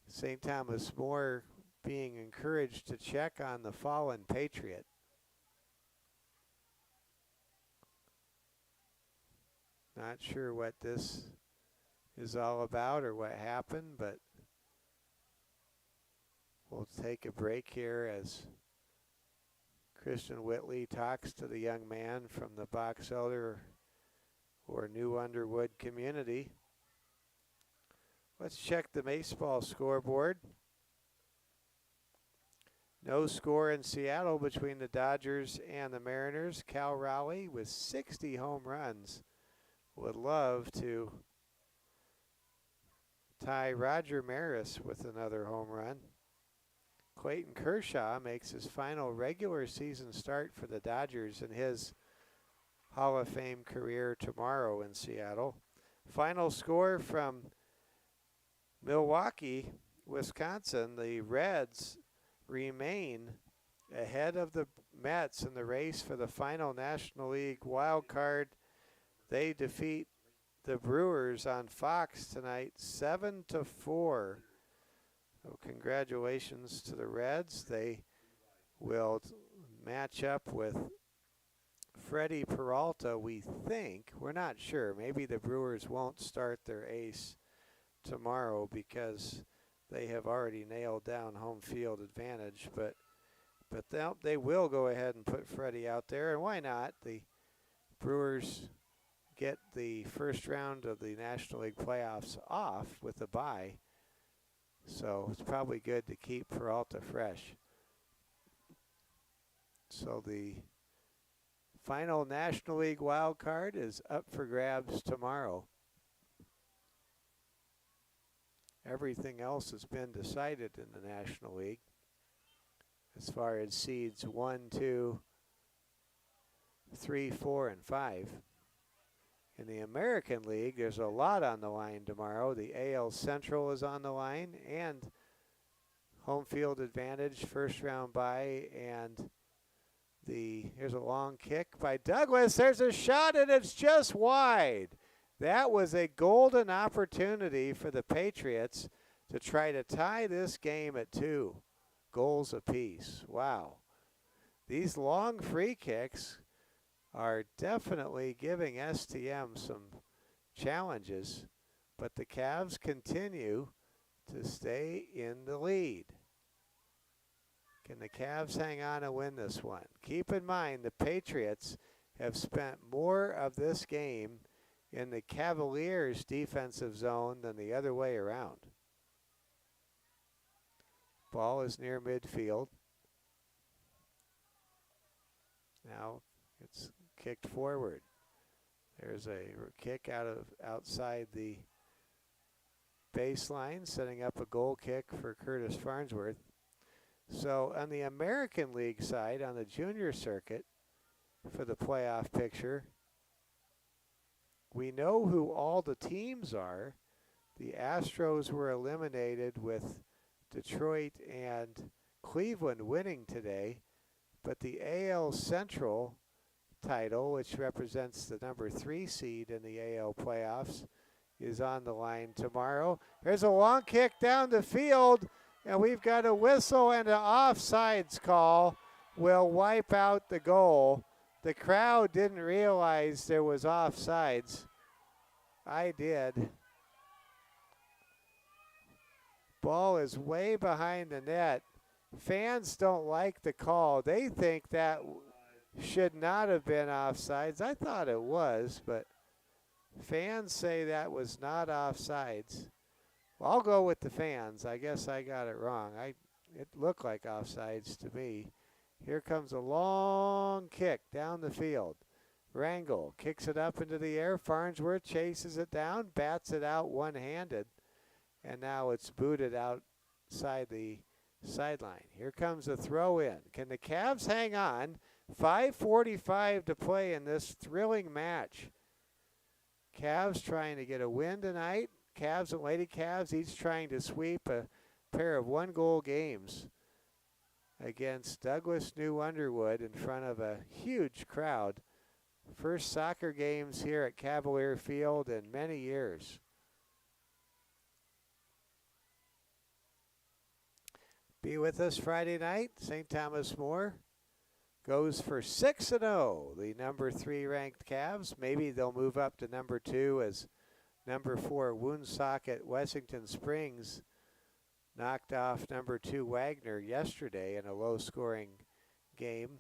St. Thomas More, being encouraged to check on the fallen Patriot. Not sure what this is all about or what happened, but we'll take a break here as Kristen Whitley talks to the young man from the Box Elder or New Underwood community. Let's check the baseball scoreboard. No score in Seattle between the Dodgers and the Mariners. Cal Raleigh with 60 home runs would love to tie Roger Maris with another home run. Clayton Kershaw makes his final regular season start for the Dodgers in his Hall of Fame career tomorrow in Seattle. Final score from Milwaukee, Wisconsin. The Reds remain ahead of the Mets in the race for the final National League wild card. They defeat the Brewers on Fox tonight, 7-4. So congratulations to the Reds. They will match up with Freddie Peralta, we think. We're not sure. Maybe the Brewers won't start their ace tomorrow because they have already nailed down home field advantage. But they will go ahead and put Freddie out there. And why not? The Brewers get the first round of the National League playoffs off with a bye. So it's probably good to keep Peralta fresh. So the final National League wild card is up for grabs tomorrow. Everything else has been decided in the National League as far as seeds 1, 2, 3, 4, and 5. In the American League, there's a lot on the line tomorrow. The AL Central is on the line, and home field advantage, first round bye, and here's a long kick by Douglas. There's a shot, and it's just wide. That was a golden opportunity for the Patriots to try to tie this game at 2 goals apiece. Wow. These long free kicks are definitely giving STM some challenges, but the Cavs continue to stay in the lead. Can the Cavs hang on and win this one? Keep in mind the Patriots have spent more of this game in the Cavaliers' defensive zone than the other way around. Ball is near midfield. Now it's kicked forward. There's a kick outside the baseline, setting up a goal kick for Curtis Farnsworth. So on the American League side, on the junior circuit, for the playoff picture, we know who all the teams are. The Astros were eliminated with Detroit and Cleveland winning today, but the AL Central title, which represents the number 3 seed in the AL playoffs, is on the line tomorrow. There's a long kick down the field, and we've got a whistle, and an offsides call will wipe out the goal. The crowd didn't realize there was offsides. I did. Ball is way behind the net. Fans don't like the call. They think that should not have been offsides. I thought it was, but fans say that was not offsides. Well, I'll go with the fans. I guess I got it wrong. It looked like offsides to me. Here comes a long kick down the field. Rangel kicks it up into the air. Farnsworth chases it down, bats it out one-handed, and now it's booted outside the sideline. Here comes a throw in. Can the Cavs hang on? 5:45 to play in this thrilling match. Cavs trying to get a win tonight. Cavs and Lady Cavs each trying to sweep a pair of one-goal games against Douglas New Underwood in front of a huge crowd. First soccer games here at Cavalier Field in many years. Be with us Friday night. St. Thomas More goes for 6-0. The number 3 ranked Cavs. Maybe they'll move up to number 2 as number 4 Woonsocket Wessington Springs knocked off number 2 Wagner yesterday in a low-scoring game.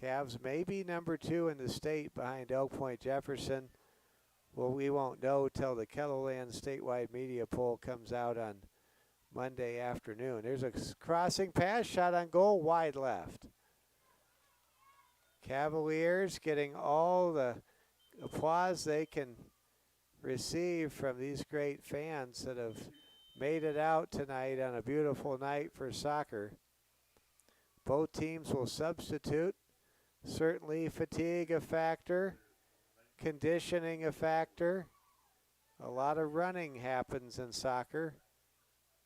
Cavs may be number 2 in the state behind Elk Point Jefferson. Well, we won't know till the Kettleland statewide media poll comes out on Monday afternoon. There's a crossing pass, shot on goal, wide left. Cavaliers getting all the applause they can receive from these great fans that have made it out tonight on a beautiful night for soccer. Both teams will substitute. Certainly fatigue a factor, conditioning a factor. A lot of running happens in soccer.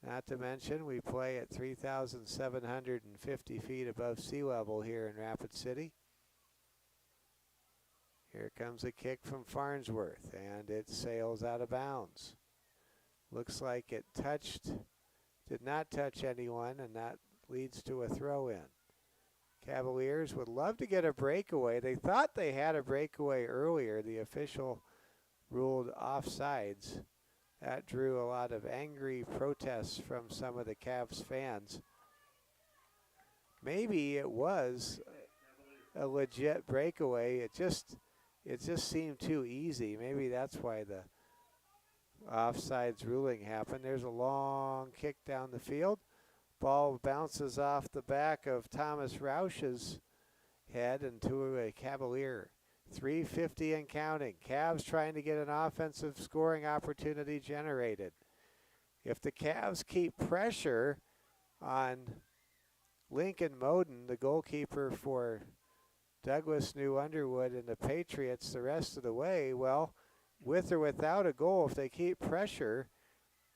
Not to mention we play at 3,750 feet above sea level here in Rapid City. Here comes a kick from Farnsworth, and it sails out of bounds. Looks like it did not touch anyone, and that leads to a throw-in. Cavaliers would love to get a breakaway. They thought they had a breakaway earlier. The official ruled offsides. That drew a lot of angry protests from some of the Cavs fans. Maybe it was a legit breakaway. It just seemed too easy. Maybe that's why the offsides ruling happened. There's a long kick down the field. Ball bounces off the back of Thomas Roush's head into a Cavalier. 3:50 and counting. Cavs trying to get an offensive scoring opportunity generated. If the Cavs keep pressure on Lincoln Moden, the goalkeeper for Douglas New Underwood and the Patriots the rest of the way, well, with or without a goal, if they keep pressure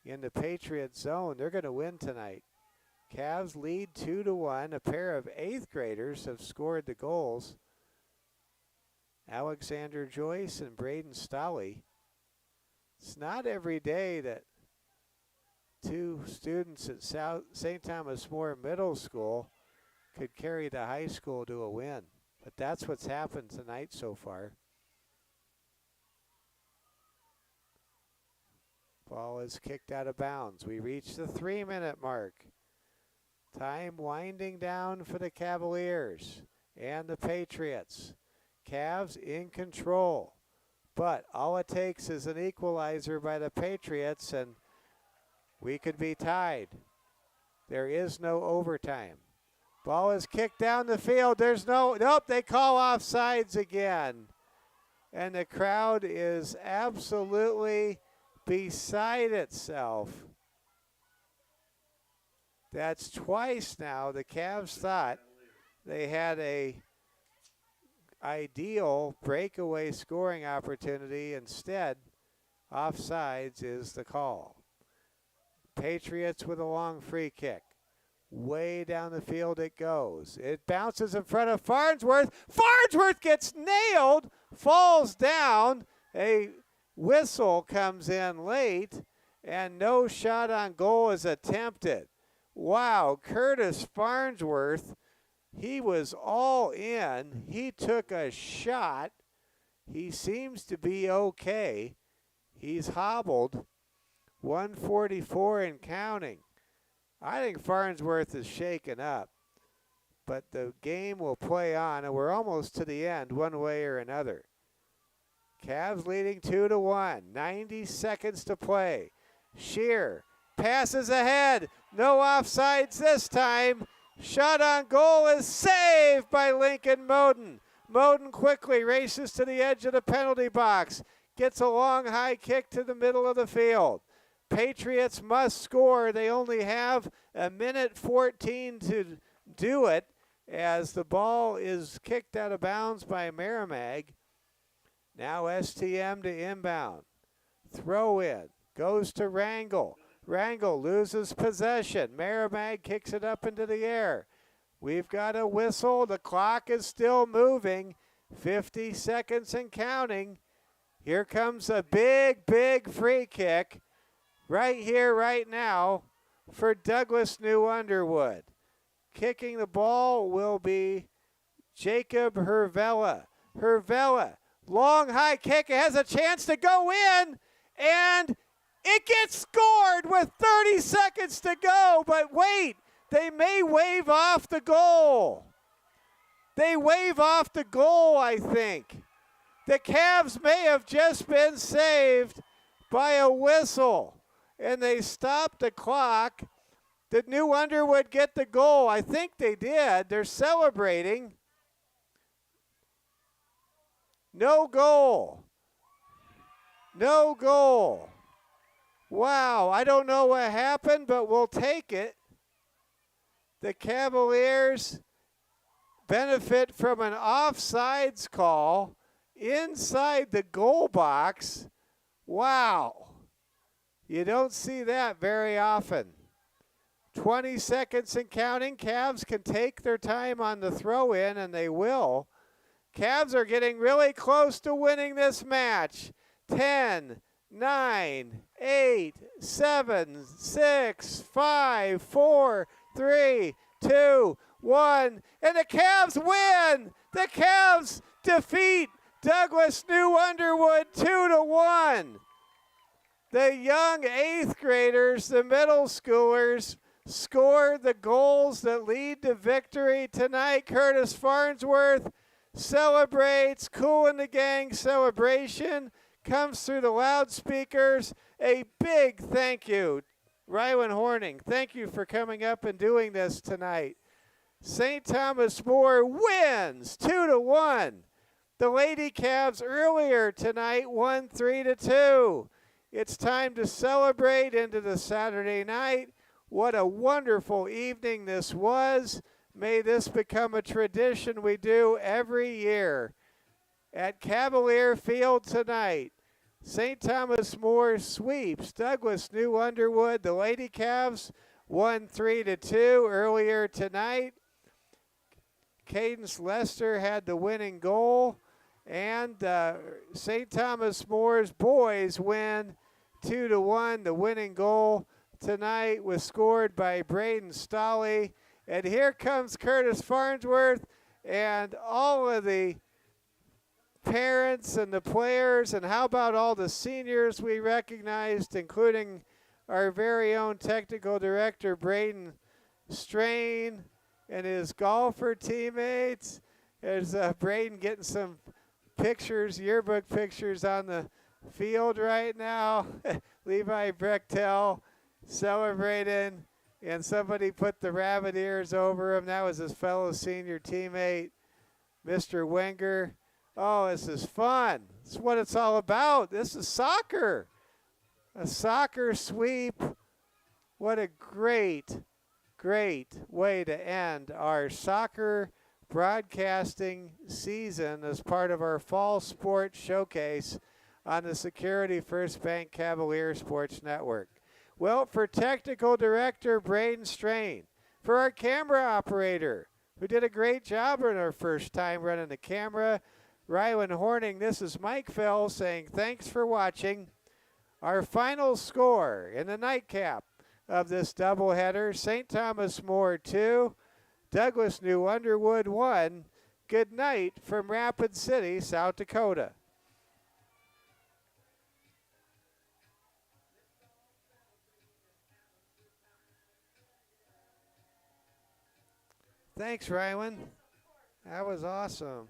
in the Patriot zone, they're going to win tonight. Cavs lead 2-1. A pair of 8th graders have scored the goals. Alexander Joyce and Braden Stolley. It's not every day that 2 students at St. Thomas More Middle School could carry the high school to a win. But that's what's happened tonight so far. Ball is kicked out of bounds. We reach the 3-minute mark. Time winding down for the Cavaliers and the Patriots. Cavs in control. But all it takes is an equalizer by the Patriots and we could be tied. There is no overtime. Ball is kicked down the field. There's nope, they call offsides again. And the crowd is absolutely beside itself. That's twice now. The Cavs thought they had a ideal breakaway scoring opportunity. Instead, offsides is the call. Patriots with a long free kick. Way down the field it goes. It bounces in front of Farnsworth. Farnsworth gets nailed, falls down. A whistle comes in late, and no shot on goal is attempted. Wow, Curtis Farnsworth, he was all in. He took a shot. He seems to be okay. He's hobbled. 144 and counting. I think Farnsworth is shaken up, but the game will play on, and we're almost to the end one way or another. Cavs leading 2-1. 90 seconds to play. Shear passes ahead. No offsides this time. Shot on goal is saved by Lincoln Moden. Moden quickly races to the edge of the penalty box. Gets a long high kick to the middle of the field. Patriots must score. They only have a minute 14 to do it as the ball is kicked out of bounds by Merrimack. Now STM to inbound. Throw in. Goes to Rangel. Rangel loses possession. Merrimack kicks it up into the air. We've got a whistle. The clock is still moving. 50 seconds and counting. Here comes a big, big free kick. Right here, right now, for Douglas New Underwood. Kicking the ball will be Jacob Hervella. Hervella, long high kick. It has a chance to go in, and it gets scored with 30 seconds to go. But wait, they may wave off the goal. They wave off the goal, I think. The Cavs may have just been saved by a whistle. And they stopped the clock. Did New Underwood get the goal? I think they did. They're celebrating. No goal. No goal. Wow, I don't know what happened, but we'll take it. The Cavaliers benefit from an offsides call inside the goal box. Wow. You don't see that very often. 20 seconds and counting. Cavs can take their time on the throw in, and they will. Cavs are getting really close to winning this match. 10, 9, 8, 7, 6, 5, 4, 3, 2, 1. And the Cavs win. The Cavs defeat Douglas New Underwood 2-1. The young 8th graders, the middle schoolers, scored the goals that lead to victory tonight. Curtis Farnsworth celebrates. Cool in the Gang celebration comes through the loudspeakers. A big thank you, Rylan Horning. Thank you for coming up and doing this tonight. St. Thomas More wins 2-1. The Lady Cavs earlier tonight won 3-2. It's time to celebrate into the Saturday night. What a wonderful evening this was. May this become a tradition we do every year. At Cavalier Field tonight, St. Thomas More sweeps Douglas New Underwood. The Lady Cavs won 3-2 earlier tonight. Cadence Lester had the winning goal. And St. Thomas More's boys win 2-1. The winning goal tonight was scored by Braden Stolley. And here comes Curtis Farnsworth and all of the parents and the players. And how about all the seniors we recognized, including our very own technical director, Braden Strain, and his golfer teammates. There's Braden getting some pictures, yearbook pictures on the field right now. Levi Brechtel celebrating, and somebody put the rabbit ears over him. That was his fellow senior teammate, Mr. Wenger. Oh, this is fun. This is what it's all about. This is soccer. A soccer sweep. What a great, great way to end our soccer broadcasting season as part of our fall sports showcase on the Security First Bank Cavalier Sports Network. Well, for technical director Braden Strain, for our camera operator, who did a great job in our first time running the camera, Rylan Horning, this is Mike Fell saying thanks for watching. Our final score in the nightcap of this doubleheader, St. Thomas More 2, Douglas New Underwood 1. Good night from Rapid City, South Dakota. Thanks, Rylan. That was awesome.